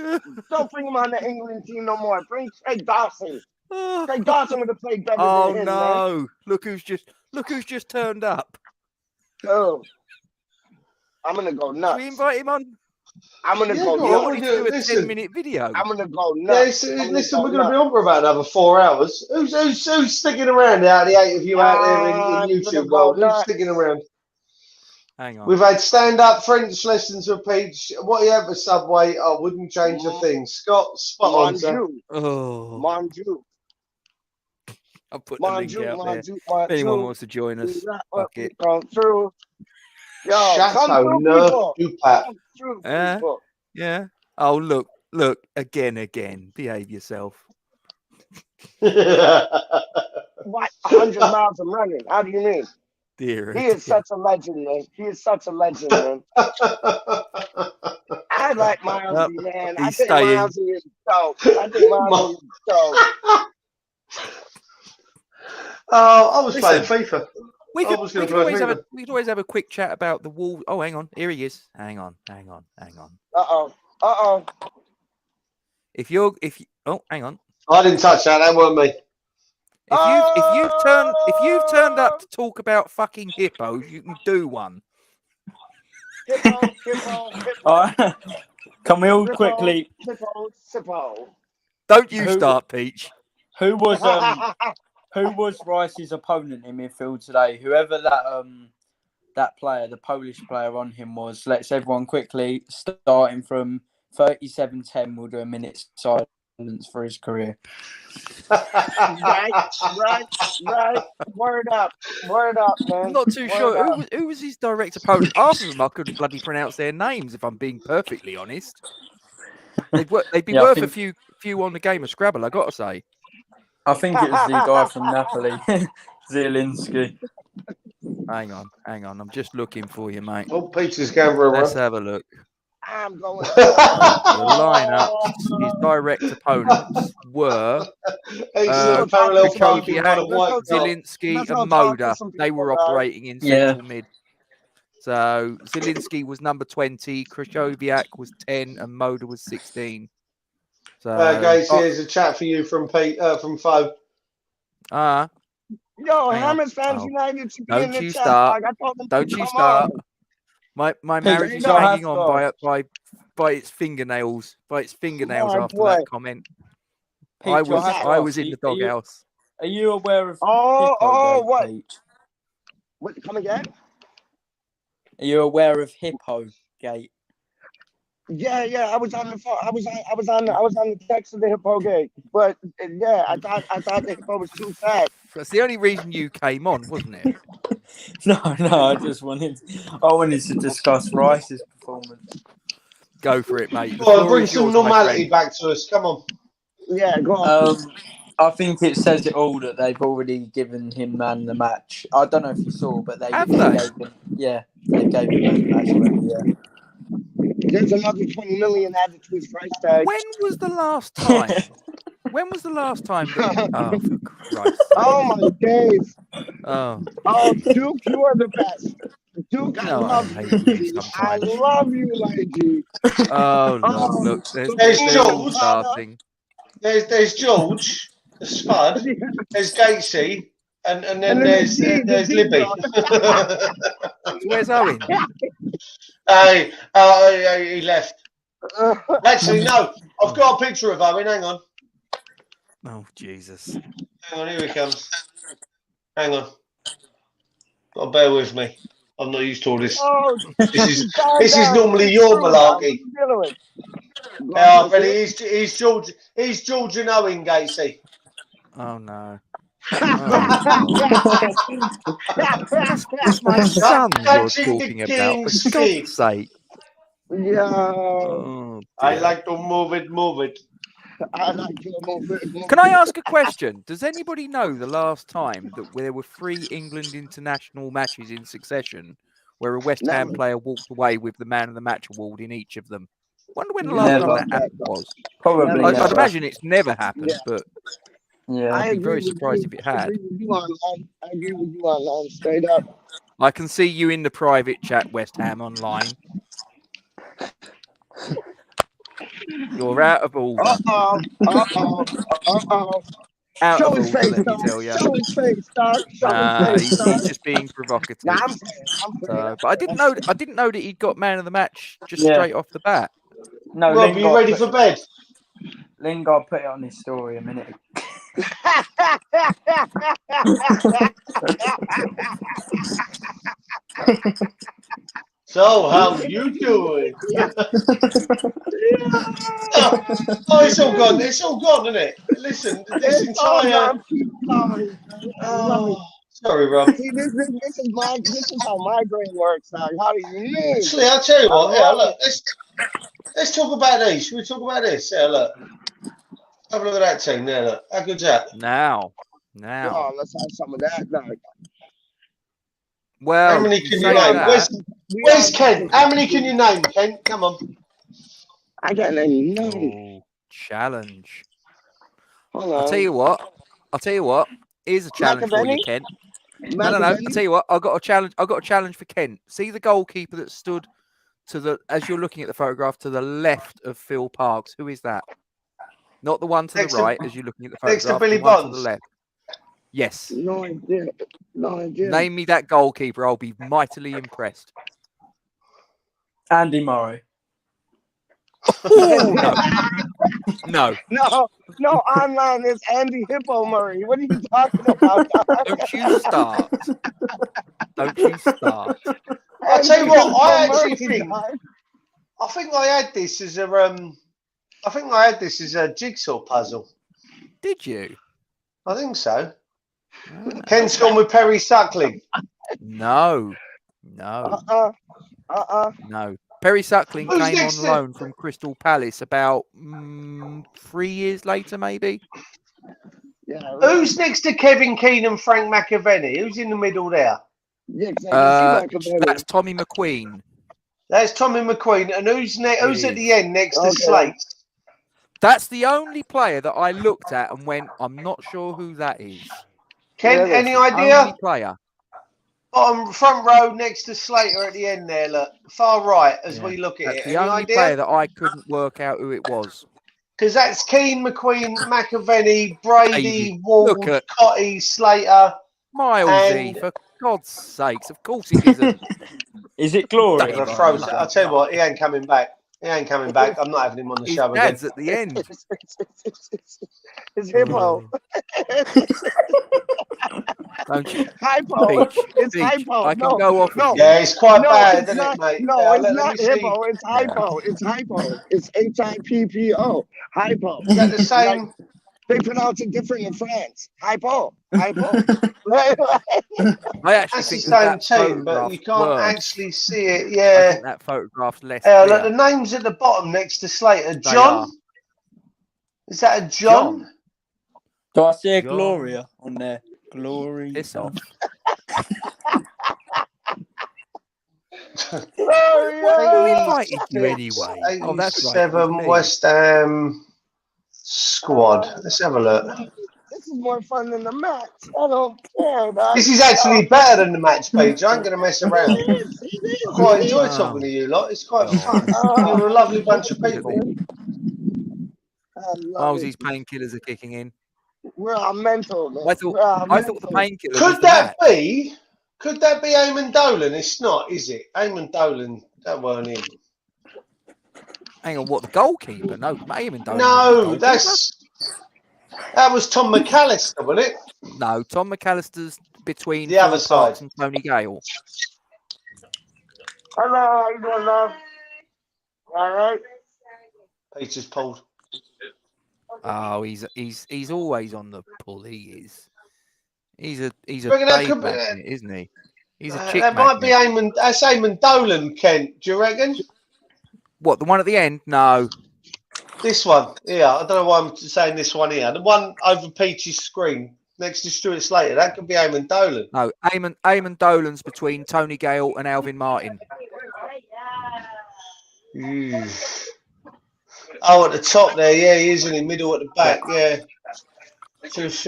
Don't bring him on the England team no more. Bring Craig Dawson. Craig Dawson would have played better Oh than him, man. no! Look who's just turned up. Oh, I'm gonna go Should nuts. we invite him on? I'm gonna go You nuts. wanted to do a Listen. 10-minute video. I'm gonna go Yeah, nuts. listen, we're going to be on for about another 4 hours. Who's sticking around out of the 8 of you out there in I'm gonna YouTube go world? Who's nuts. sticking around? Hang on. We've had stand-up French lessons with Peach. What you have for Subway? I wouldn't change a thing. Scott, spot on, sir. Mon Dieu. Oh, Mon Dieu. I'll put the Mon link Dieu. out Mon there. Dieu. Mon If anyone Dieu. wants to join us, We got fuck what we it. come through. Yo, come Chateau through, Neuf people. du Pape. Come through, Yeah. people. Yeah. Oh, look, again. Behave yourself. What? 100 miles of running. How do you mean? Dear. He is such a legend, man. He is such a legend, man. I like Milesy, man. I he's think staying. Milesy is dope. I think Milesy is dope. I was Listen, playing FIFA. We I could, was we gonna could play always have FIFA. we could always have a quick chat about the Wolves. Oh, hang on. Here he is. Hang on. Uh-oh. If you oh, hang on. I didn't touch that. That weren't me. If you've turned up to talk about fucking hippos, you can do one. Hippo. All right. Can we all quickly? Hippo. Don't you start, Peach. Who was Rice's opponent in midfield today? Whoever that player, the Polish player on him was. Let's everyone quickly starting from 37-10. We'll do a minute's silence for his career. Right. Word up, man. I'm not too sure who was his direct opponent. Half of them I couldn't bloody pronounce their names, if I'm being perfectly honest. They'd be worth a few on the game of Scrabble, I got to say. I think it was the guy from Napoli, Zielinski. Hang on. I'm just looking for you, mate. Oh, Peter's going for a Let's run. have a look. I'm going. The lineups, his direct opponents were Krzyzewski, Zielinski, Let's and go talk to Moda. some They were people, guys. operating in central mid. So Zielinski was number 20, Krzyzewski was 10, and Moda was 16. So guys, here's a chat for you from Pete, from Fo. Yo, Hang on. Hammers Fans United should be Don't in the you chat. start. Dog. I told them Don't to you come start. on. My Pete, marriage you is don't hanging have on to. by its fingernails. By its fingernails My after boy. that comment. Pete, I you'll have to was ask, in the doghouse. Are you aware of Oh, Hippogate, what? Pete? What? Come again? Are you aware of Hippogate? Yeah. I was on the phone. I was on the text of the Hippo gate. But yeah, I thought the Hippo was too fast. That's the only reason you came on, wasn't it? No, I just wanted to discuss Rice's performance. Go for it, mate. The Well, floor bring is some yours, my normality friend. back to us. Come on. Yeah, go on. I think it says it all that they've already given him man the match. I don't know if you saw, but they Have they? gave him, they gave him man the match already. Yeah. There's another 20 million added to his price tag. When was the last time? That... Oh, for Christ's sake. Oh my days. Oh, Duke, you are the best. Duke, no, I love hate you. you I sometimes. love you, lady. Oh, look. There's George. Starting. There's George, the Spud. There's Gatesy, and then there's Libby. Where's Owen? He left. Actually, no. I've got a picture of Owen. Hang on. Oh, Jesus. Hang on, here he comes. Hang on. Got to bear with me. I'm not used to all this. This is normally your malarkey. But he's George. He's George and Owen Gatesy. Oh no. That's my son you're talking about. For God's sake. Yeah, Oh, I dear. like to move it, move it. I like to move it. Can I ask a question? Does anybody know the last time that there were 3 England international matches in succession where a West Ham Never. player walked away with the Man of the Match award in each of them? Wonder when the Yeah, last time Never. that happened was. Probably Never. I'd never. imagine it's never happened, Yeah. but Yeah. I'd be very surprised if it I had. agree with you on. I agree with you on straight up. I can see you in the private chat, West Ham Online. You're out of order. Out Show of his order, face, let me dog. tell you. Show his face, dog. Show Nah, his face, dog. he's just being provocative. Nah, I'm saying. So, but I didn't know that he'd got Man of the Match just Yeah. straight off the bat. No, Rob, you ready for bed? Lingard put it on his story a minute ago. So, how you doing? Oh, it's all gone. It's all gone, isn't it? Listen, this It's all entire. gone. Keep going. I love it. Oh, sorry, Rob. See, this is how my brain works now. How do you mean? Actually, I'll tell you what. I Yeah, love look. Let's talk about these. Should we talk about this? Yeah, look. Have a look at that team there. Look, how good's that? Now. Oh, let's have some of that, dog. Well, How many you can say you name? that. Where's Ken? How many can you name, Ken? Come on. I got none. Oh, challenge. Hold on. I'll tell you what. Here's a challenge for you, Machiavelli? Kent. No. I'll tell you what. I've got a challenge for Kent. See the goalkeeper that stood as you're looking at the photograph to the left of Phil Parks. Who is that? Not the one to the right as you're looking at the photograph. Next to Billy the one Bonds. to the left. Yes. No idea. Name me that goalkeeper. I'll be mightily impressed. Andy Murray. Oh, no. No, online is Andy Hippo Murray. What are you talking about? Don't you start. Don't you start. I'll tell you what, I Hippo actually Murray, think dog. I think I had this as a jigsaw puzzle. Did you? I think so. Ah. Ken's gone with Perry Suckling. No. No. Perry Suckling Who's came on next to- loan from Crystal Palace about 3 years later, maybe. Yeah. Who's next to Kevin Keane and Frank McAvenny? Who's in the middle there? Yeah, 'cause I can see Machiavelli. That's Tommy McQueen. That's Tommy McQueen. And who's at is. the end next to Okay. Slate? That's the only player that I looked at and went, I'm not sure who that is. Ken, Yeah, any Only idea? player. Bottom front row next to Slater at the end there, look. Far right as Yeah. we look at That's it. the Any only player idea? that I couldn't work out who it was. Because that's Keane, McQueen, McAvenny, Brady, David, Ward, look at- Cotty, Slater. Milesy, And- for God's sakes. Of course it isn't. Is it Gloria? Dave, Never froze. I'll tell you what, he ain't coming back. He ain't coming back. I'm not having him on the His show again. dad's at the end. It's Hippo. Don't you? Hypo. Peach, It's Peach, hypo. I can go off. No. with you. Yeah, it's quite No, bad, it's isn't not. it, mate? No, Yeah, it's let not me see. Hippo. It's hypo. It's hypo. It's Hippo. Hypo. Is that the same? They pronounce it different in France. Hypo. I actually That's the think same that team, but photograph's you can't worse. actually see it. I Yeah. think that photograph's less Look, clear. the name's at the bottom next to Slater. They John? are. Is that a John? Do I see a John. Gloria on there? Glory. Piss off. Who invited you anyway? Oh, that's right. it was 87 me. West Ham squad. Let's have a look. This is more fun than the match. I don't care, dog. This is actually better than the match page. I ain't going to mess around. It is. I quite enjoy Wow. talking to you lot. It's quite God. fun. Oh, You're a lovely bunch of people. I love Mosey's it. painkillers are kicking in. We're all mental, man. I thought We're all the mental. painkiller was Could the that match. be? Could that be Eamon Dolan? It's not, is it? Eamon Dolan, that weren't him. Hang on, what, the goalkeeper? No, Eamon Dolan. No, that was Tom McAllister, wasn't it? No, Tom McAllister's between The other Phil Parks side. and Tony Gale. Hello, how you doing, love? All right. Peter's pulled. Oh, he's always on the pull. He is. He's a Reckon that babe could be- magnet, isn't he? He's a chick That might be magnet. Eamon. That's Eamon Dolan, Kent. Do you reckon? What, the one at the end? No. This one. Yeah, I don't know why I'm saying this one here. The one over Peach's screen next to Stuart Slater. That could be Eamon Dolan. No, Eamon Dolan's between Tony Gale and Alvin Martin. Oh, at the top there. Yeah, he is in the middle at the back. Yeah. Touche.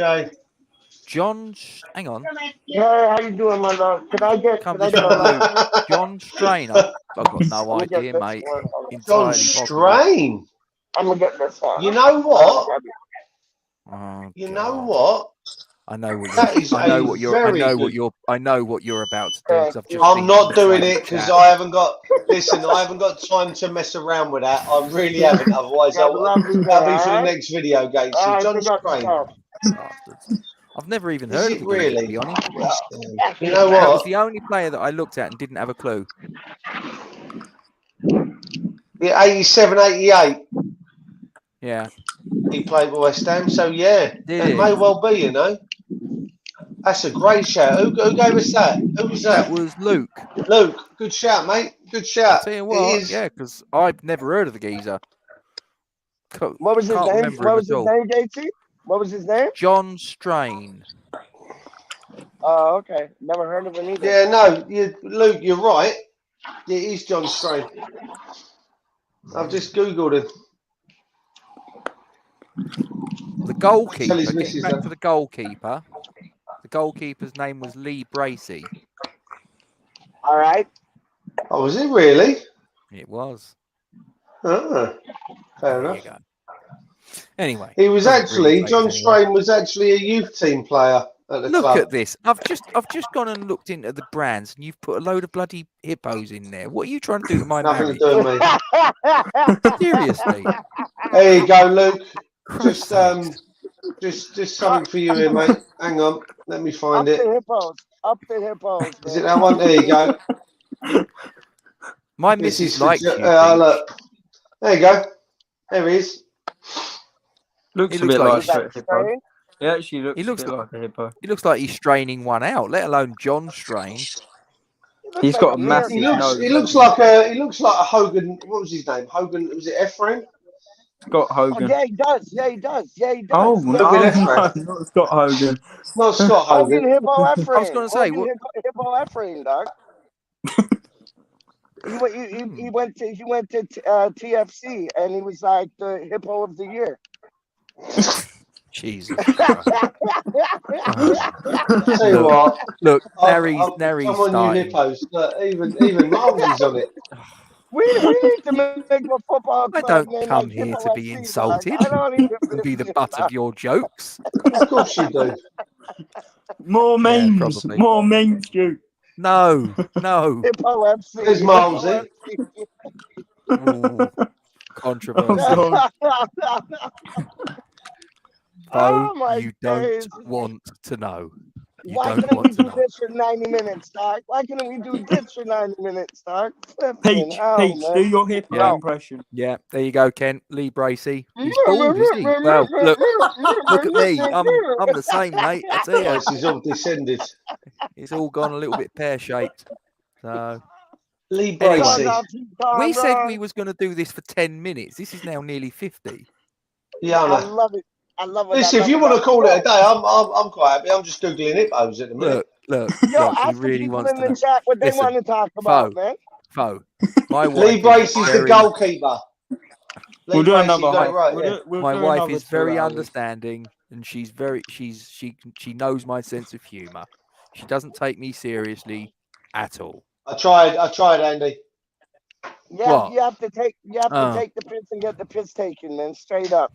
Hang on. Yeah, how you doing, my love? Can I get Come a this from Luke. light? John Strainer. I've got no Let me get idea, this mate. one. John Entirely possible. Strain. I'm gonna get this one. You know what? Oh, You God. know what? I know what That you're. is I know a what you're. very I know what good- you're. I know what you're about to do. 'Cause I've just I'm been not doing inside it the because chat. I haven't got. Listen, I haven't got time to mess around with that. I really haven't. Otherwise, Yeah, lovely that'll be there, for the alright? next video, Gates. So John Strain. Bastards. I've never even Is heard it of the geezer, really? to be honest. You know That was what? the only player that I looked at and didn't have a clue. Yeah, 87, 88. Yeah. He played for West Ham. So yeah, Did it he? may well be. You know, that's a great shout. Who gave us that? Who was That that? was Luke. Luke. Good shout, mate. Good I'll shout. tell you It what. is. Yeah, because I've never heard of the geezer. What was his Can't name? remember What him was at his all. name, JT? What was his name? John Strain. Oh, okay. Never heard of him either. Yeah, no, Luke, you're right. It is John Strain. I've just googled him. The goalkeeper. Tell his Getting missus back that. to the goalkeeper. The goalkeeper's name was Lee Bracey. All right. Oh, was it really? It was. Ah, fair There enough. you go. Anyway, He was doesn't actually really phase John anyone. Strain was actually a youth team player at the Look club. at this. I've just gone and looked into the brands, and you've put a load of bloody hippos in there. What are you trying to do to my Nothing marriage? to do with me. Seriously. There you go, Luke. Christ's Just something for you here, mate. Hang on, let me Up find the it. hippos. Up the hippos. Is it Man. that one? There you go. My This missus is likes you. look. There you go. There he is. Looks He a looks bit like like Is that a hippo. Strain? He actually looks, He looks a bit like a hippo. He looks like he's straining one out, let alone John Strain. He looks He's like got a mirror massive He man. looks. nose. He looks hasn't like a Hogan. What was his name? Hogan. Was it Ephraim? Scott Oh, Hogan. yeah, he does. Yeah, he does. Yeah, he does. Oh, yeah. Look at no, Ephraim. not Scott Hogan. Not Scott Hogan Hogan. Hippo Ephraim. I was gonna say, Hogan Hippo Ephraim, dog. He went to TFC and he was like the hippo of the year. Jesus Christ. Tell you what. Look, now Come he's on, you starting. hippos. Look, even Miles is on it. We need to make a football I club don't named come like here Hippo to be FC, dog. insulted I don't even and be the butt of your jokes. Of course you do. More Yeah, memes. probably. More memes, Stu. No. Hippo FC. There's Milesy. Ooh, controversy. Oh, Oh, my you don't days. want to know. You Why don't couldn't we want to do know. this for 90 minutes, dog? Why couldn't we do this for 90 minutes, dog? Peach, Peach, do your hippo Yeah. impression. Yeah, there you go, Ken. Lee Bracey. He's bald, is he? Well, look at me. I'm the same, mate. I tell you, Yes, he's all descended. it's all gone a little bit pear-shaped. So Lee Anyway. Bracey. we said we was going to do this for 10 minutes. This is now nearly 50. Yeah, I I know. love it. I love it. Listen, if you want to call it a day, I'm quite happy. I'm just googling hippos at the minute. Look. Yo, He ask the really people wants in to the know. chat what they Listen, want to talk about, man. Foe. My wife Lee is Bracey's the very- goalkeeper. We'll Lee do Bracey another got it half. right. We'll Yeah. do, we'll My do wife another is very 2 hours. understanding, and she knows my sense of humour. She doesn't take me seriously at all. I tried, Andy. What? You have to take Oh. the piss and get the piss taken, man. Straight up.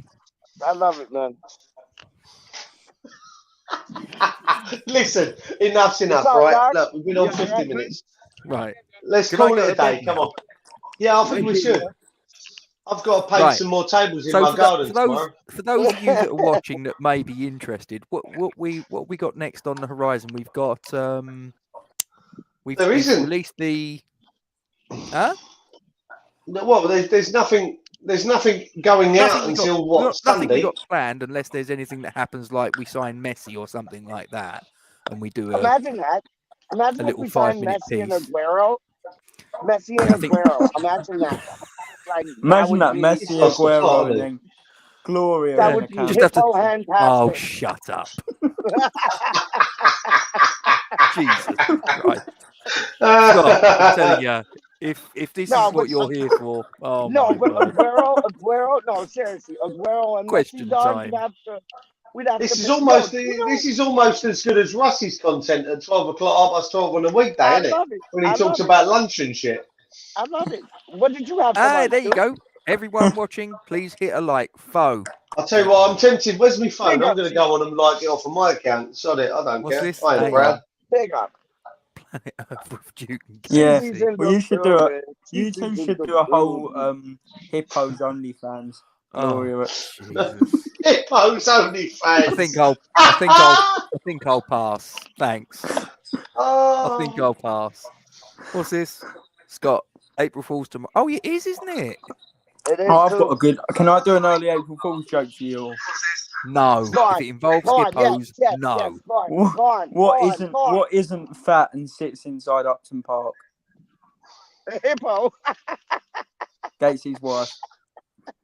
I love it, man. Listen, enough's enough, all right? right. Look, we've been on Yeah, 50 right. minutes. Right. Let's Can I call go it to a day. bed Come now? on. Yeah, I think we should. I've got to paint Right. some more tables in So my garden tomorrow. for those of you that are watching that may be interested, what we got next on the horizon? We've got we've isn't. released the huh? No, well, there's nothing going out until what, Nothing we Sunday? got planned unless there's anything that happens, like we sign Messi or something like that, and we do Imagine that. Imagine a if we little find 5-minute Messi and piece. Aguero. Messi and I think- Aguero. Imagine that. like Imagine that be, Messi, That's the Aguero, party. and then Gloria that in would the be camp. Just have to- hippo fantastic. Oh, shut up. Jesus Christ. Scott, I'm telling you, if this No, is what but- you're here for, oh No, my but God. Aguero, no, seriously, Aguero and Question Messi, dog, time. we'd have This to. is almost Yo, you know, this is almost as good as Russ's content at 12 o'clock, 12 on a weekday, I isn't it? love it. When he I talks love it. about lunch and shit. I love it. What did you have for Ah, lunch? there you Duke? go. Everyone watching, please hit a like. Foe. I'll tell you what, I'm tempted. Where's my phone? Big I'm up, going to go on and like it off of my account. Sod it, I don't What's care. this? I ain't Hey, proud. Big up. Planet Earth with Duke and Yeah. Casey. TV's in Well, the you should do building. You TV's two in should the do a whole building. Hippos OnlyFans. Oh, Gloria. Jesus. Hippos only fans. I think I'll pass. Thanks. I think I'll pass. What's this? Scott, April Fool's tomorrow. Oh, it is, isn't it? It is Oh, I've too. got a good. Can I do an early April Fool's joke for you? No. Fine. If it involves Go on, hippos, yes, no. yes, fine. What- Go on, What go on, isn't go on. what isn't fat and sits inside Upton Park? Hippo. Gatesy's wife.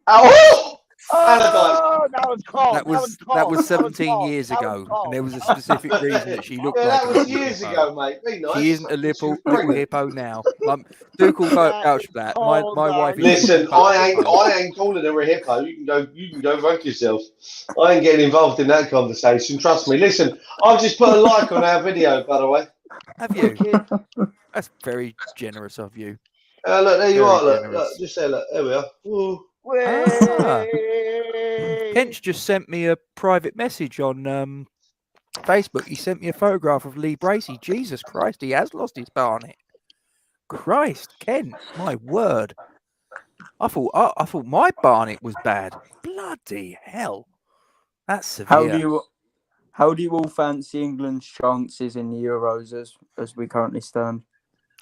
Oh! Oh, that was cold. That was cold. 17 cold. years That was ago, cold. and there was a specific reason that she looked Yeah, like that a was little years hippo. ago, mate. Be nice. She isn't a She little was pregnant. hippo now. Duke will vouch for that. My Cold, wife is Listen, a hippo. I ain't calling her a hippo. You can go vote yourself. I ain't getting involved in that conversation. Trust me. Listen, I've just put a like on our video, by the way. Have you? That's very generous of you. Look, there you Very are. Look, generous. just there. Look, there we are. Ooh. Ah. Kench just sent me a private message on Facebook. He sent me a photograph of Lee Bracey. Jesus Christ, he has lost his barnet. Christ, Kent, my word. I thought my barnet was bad. Bloody hell. That's severe. How do you all fancy England's chances in the Euros as we currently stand?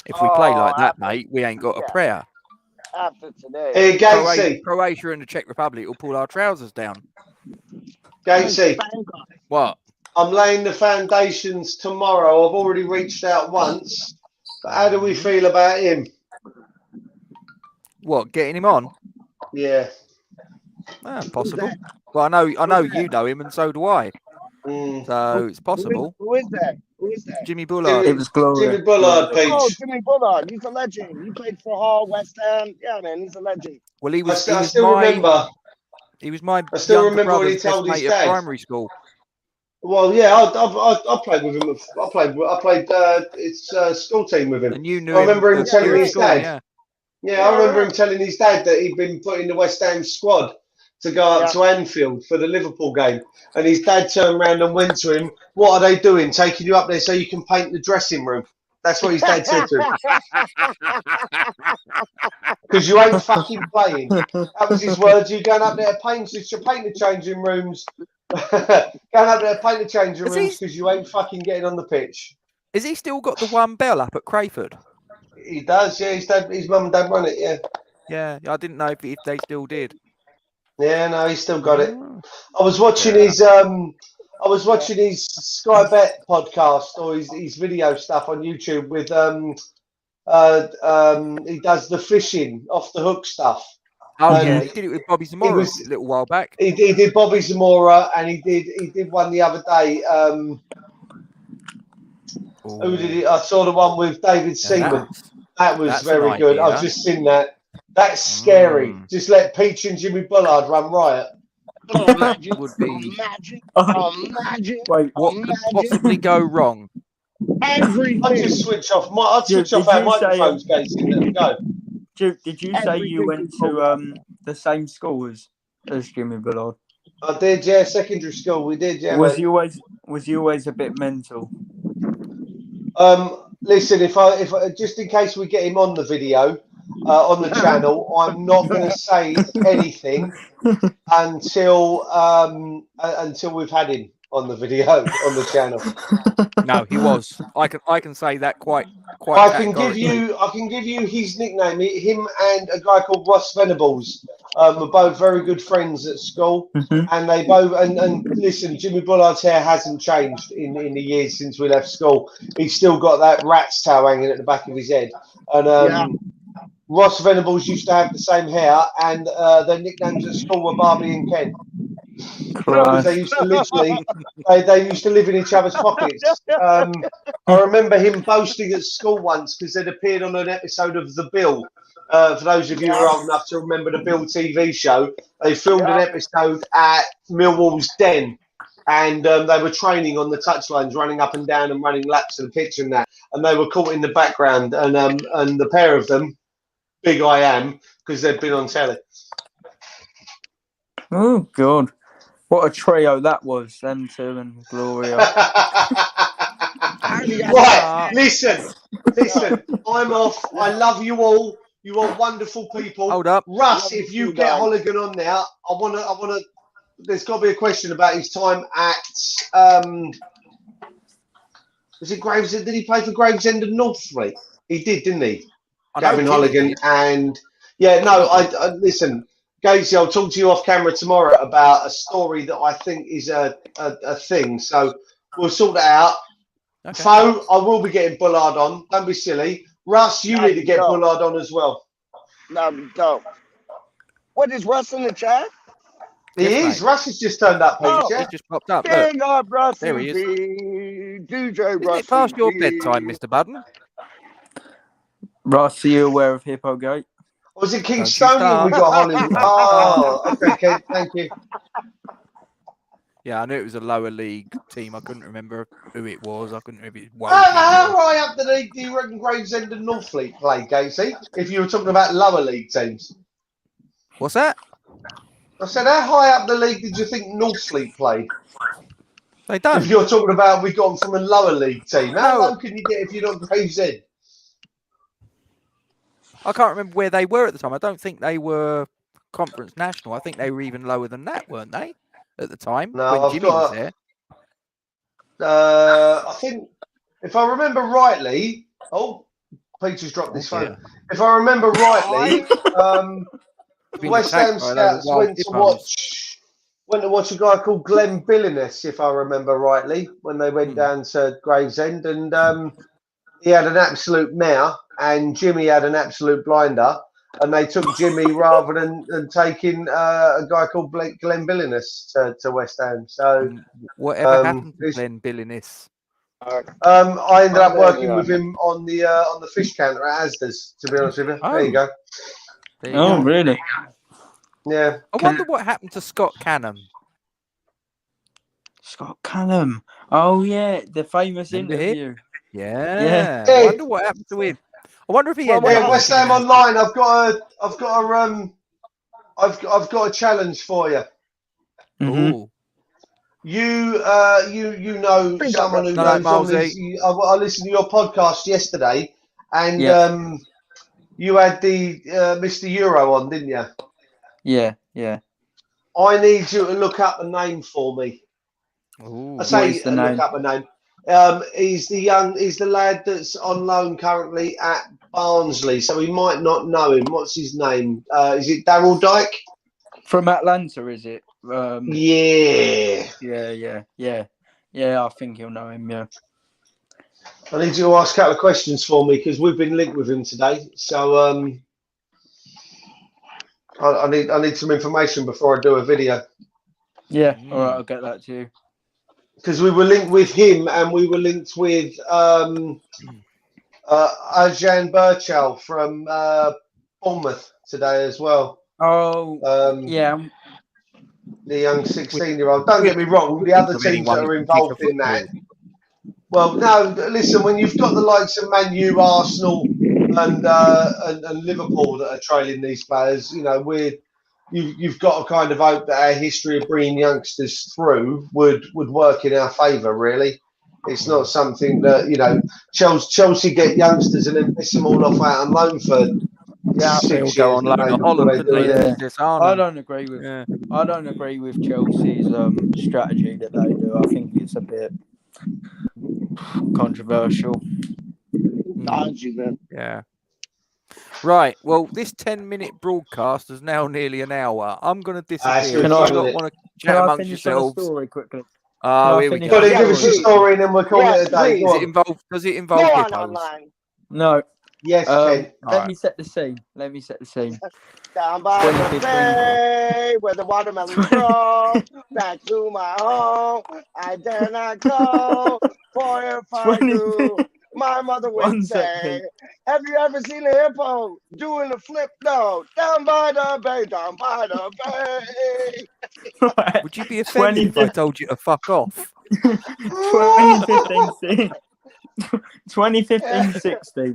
If we play like that, mate, we ain't got a prayer. After today. Hey, Gatesy. Croatia and the Czech Republic will pull our trousers down. Gatesy. What? I'm laying the foundations tomorrow. I've already reached out once. But how do we feel about him? What, getting him on? Yeah. Possible. Well, I know you know him, and so do I. So it's possible. Who is that? Jimmy Bullard. It was Gloria. Jimmy Bullard, Peach. Oh, Jimmy Bullard. He's a legend. He played for Hull, West Ham. Yeah, man, he's a legend. Well, he I was still remember. He was my I still younger remember when he brother's told best his mate at dad. primary school. Well, yeah, I played with him. I played school team with him. And you knew I remember him at telling his school, dad. Yeah, I remember him telling his dad that he'd been put in the West Ham squad to go up to Anfield for the Liverpool game. And his dad turned around and went to him, "What are they doing? Taking you up there so you can paint the dressing room?" That's what his dad said to him. Because you ain't fucking playing. That was his words. You going up there to paint the changing rooms. Going up there to paint the changing rooms because you ain't fucking getting on the pitch. Has he still got the one bell up at Crayford? He does, yeah. His mum and dad run it, yeah. Yeah, I didn't know if they still did. Yeah, no, he's still got it. Oh. I was watching his Sky Bet podcast or his video stuff on YouTube with he does the fishing off the hook stuff. Oh yeah, he did it with Bobby Zamora a little while back. He did Bobby Zamora and he did one the other day. Who did it? I saw the one with David Seaman. That was very good. I've just seen that. That's scary. Just let Peach and Jimmy Bullard run riot. Imagine. Wait, what could possibly go wrong? Everything. I'll just switch off our microphones, Casey. Let me go. Duke, did you say you went to the same school as Jimmy Bullard? I did, yeah. Secondary school, we did, yeah. Was you always a bit mental? Listen, if I just in case we get him on the video on the channel, I'm not going to say anything until we've had him on the video on the channel. No, he was. I can say that quite. I can give you his nickname. Him and a guy called Ross Venables were both very good friends at school, and they both and listen. Jimmy Bullard's hair hasn't changed in the years since we left school. He's still got that rat's tail hanging at the back of his head, and Ross Venables used to have the same hair, and their nicknames at school were Barbie and Ken. Because they used to literally, they used to live in each other's pockets. I remember him boasting at school once because they'd appeared on an episode of The Bill. For those of you who are old enough to remember the Bill TV show, they filmed an episode at Millwall's Den, and they were training on the touchlines, running up and down and running laps of the pitch and that. And they were caught in the background, and the pair of them, big I am, because they'd been on telly. Oh God, what a trio that was! Them two and Gloria. Right, listen. I'm off. I love you all. You are wonderful people. Hold up, Russ. If you get Holligan on now, I wanna. There's got to be a question about his time at. Was it Gravesend? Did he play for Gravesend and Northfleet? He did, didn't he? Gavin Holligan and I listen. Gazy, I'll talk to you off camera tomorrow about a story that I think is a thing. So we'll sort that out. Okay. Fo, I will be getting Bullard on. Don't be silly. Russ, you need to get Bullard on as well. No, don't. What is Russ in the chat? He is. Russ has just turned up, Pete. Oh, Yeah? He just popped up. Big up, Russ. There he is. DJ Isn't Russ. it past your bedtime, Mr. Budden? Russ, are you aware of Hippogate? Was it Don't you Kingstonian we got Hollywood? Oh, okay, Ken, thank you. Yeah, I knew it was a lower league team. I couldn't remember who it was. I couldn't remember if it was. How high up the league do you reckon Gravesend and Northfleet play, Casey? If you were talking about lower league teams. What's that? I said, how high up the league did you think Northfleet played? They don't. If you're talking about we got them from a lower league team, how No. low can you get if you're not Gravesend? I can't remember where they were at the time. I don't think they were Conference National. I think they were even lower than that, weren't they? At the time, No, when I've Jimmy was there. I think, if I remember rightly, Peter's dropped his phone. If I remember rightly, Been West Ham attacked by those scouts wild went to hippos. watch a guy called Glenn Billiness, if I remember rightly, when they went down to Gravesend, and he had an absolute mare, and Jimmy had an absolute blinder, and they took Jimmy rather than taking a guy called Glenn Billiness to West Ham. So Whatever happened to Glenn Billiness? I ended up working with him on the fish counter at Asda's, to be honest with you. There you go. There you go. Really? Yeah. I wonder what happened to Scott Canham. Scott Canham. Oh yeah, the famous Remember him? interview. Yeah. Yeah. I wonder what happened to him. I wonder if he ended Yeah, up West Ham Online. I've got a challenge for you. Ooh. You know someone who No, knows on Malsey. this. I listened to your podcast yesterday, and you had the Mr. Euro on, didn't you? Yeah. I need you to look up a name for me. Ooh. I say is the look name? up a name. He's the lad that's on loan currently at Barnsley, so we might not know him. What's his name? Is it Daryl Dyke? From Atlanta, is it? Yeah. Yeah. I think you'll know him. Yeah. I need you to ask a couple of questions for me because we've been linked with him today. So I need some information before I do a video. Yeah. All right, I'll get that to you. Because we were linked with him and we were linked with Arjan Birchall from Bournemouth today as well. Oh, yeah. The young 16-year-old. Don't get me wrong, the other teams that are involved in that. Well, no, listen, when you've got the likes of Man U, Arsenal and Liverpool that are trailing these players, you know, you've got to kind of hope that our history of bringing youngsters through would work in our favour, really. It's not something that, you know, Chelsea get youngsters and then piss them all off out on loan for 6 They'll years. go on loan to Holland, I don't agree with. I don't agree with Chelsea's strategy that they do. I think it's a bit controversial. Yeah. Right. Well, this 10-minute broadcast is now nearly an hour. I'm going to disappear. Can I I- don't want to chat amongst finish on a yourselves. story quickly? Oh, I here we finish go. Got to give us your story and then we'll call it a day. please. Go on. Does it involve Go on hippos? online. No. Yes, Ken. Let me set the scene. Down by the 2015. bay where the watermelons grow. Back to my home. I dare not go. For if I 20 do, my mother would One sec, say, Pete. have you ever seen a hippo doing a flip? No. Down by the bay, down by the bay. Right. Would you be offended if I 2015 told you to fuck off? 2015-16.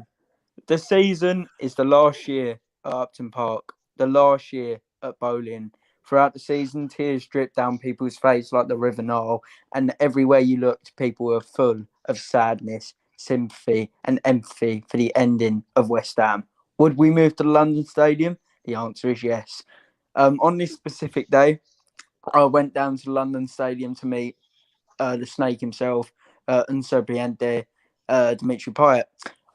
The season is the last year at Upton Park, the last year at Bowling. Throughout the season, tears dripped down people's face like the River Nile, and everywhere you looked, people were full of sadness, sympathy, and empathy for the ending of West Ham. Would we move to the London Stadium? The answer is yes. On this specific day, I went down to the London Stadium to meet the Snake himself, and Sobriente, Dimitri Payet.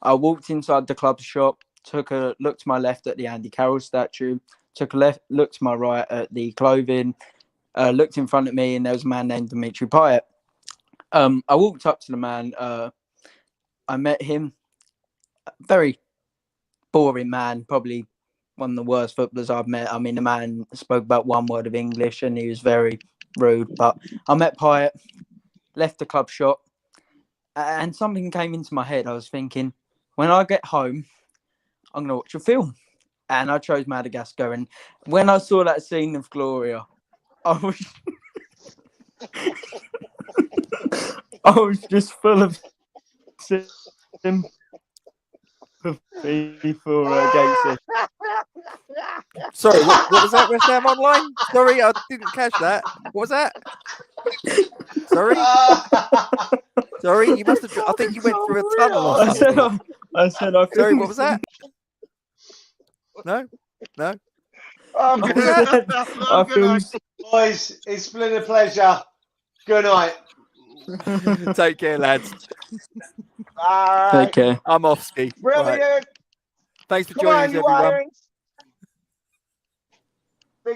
I walked inside the club shop, took a look to my left at the Andy Carroll statue, took a look to my right at the clothing, looked in front of me, and there was a man named Dimitri Payet. I walked up to the man. I met him. Very boring man, probably one of the worst footballers I've met. I mean, the man spoke about one word of English, and he was very rude. But I met Payet, left the club shop, and something came into my head. I was thinking, when I get home, I'm going to watch a film. And I chose Madagascar. And when I saw that scene of Gloria, I was, I was just full of sympathy for Gatesy. Sorry, what was that? West Ham Online? Sorry, I didn't catch that. What was that? Sorry? Sorry, you must have. I think you went through a tunnel or I said, something. I feel Sorry, what was that? No? Oh, What good was that? night. I Good feel night. Boys, it's been a pleasure. Good night. Take care, lads. All right. Take care. I'm off ski. Right. Brilliant. Thanks for Come joining on, us, you everyone. Irons.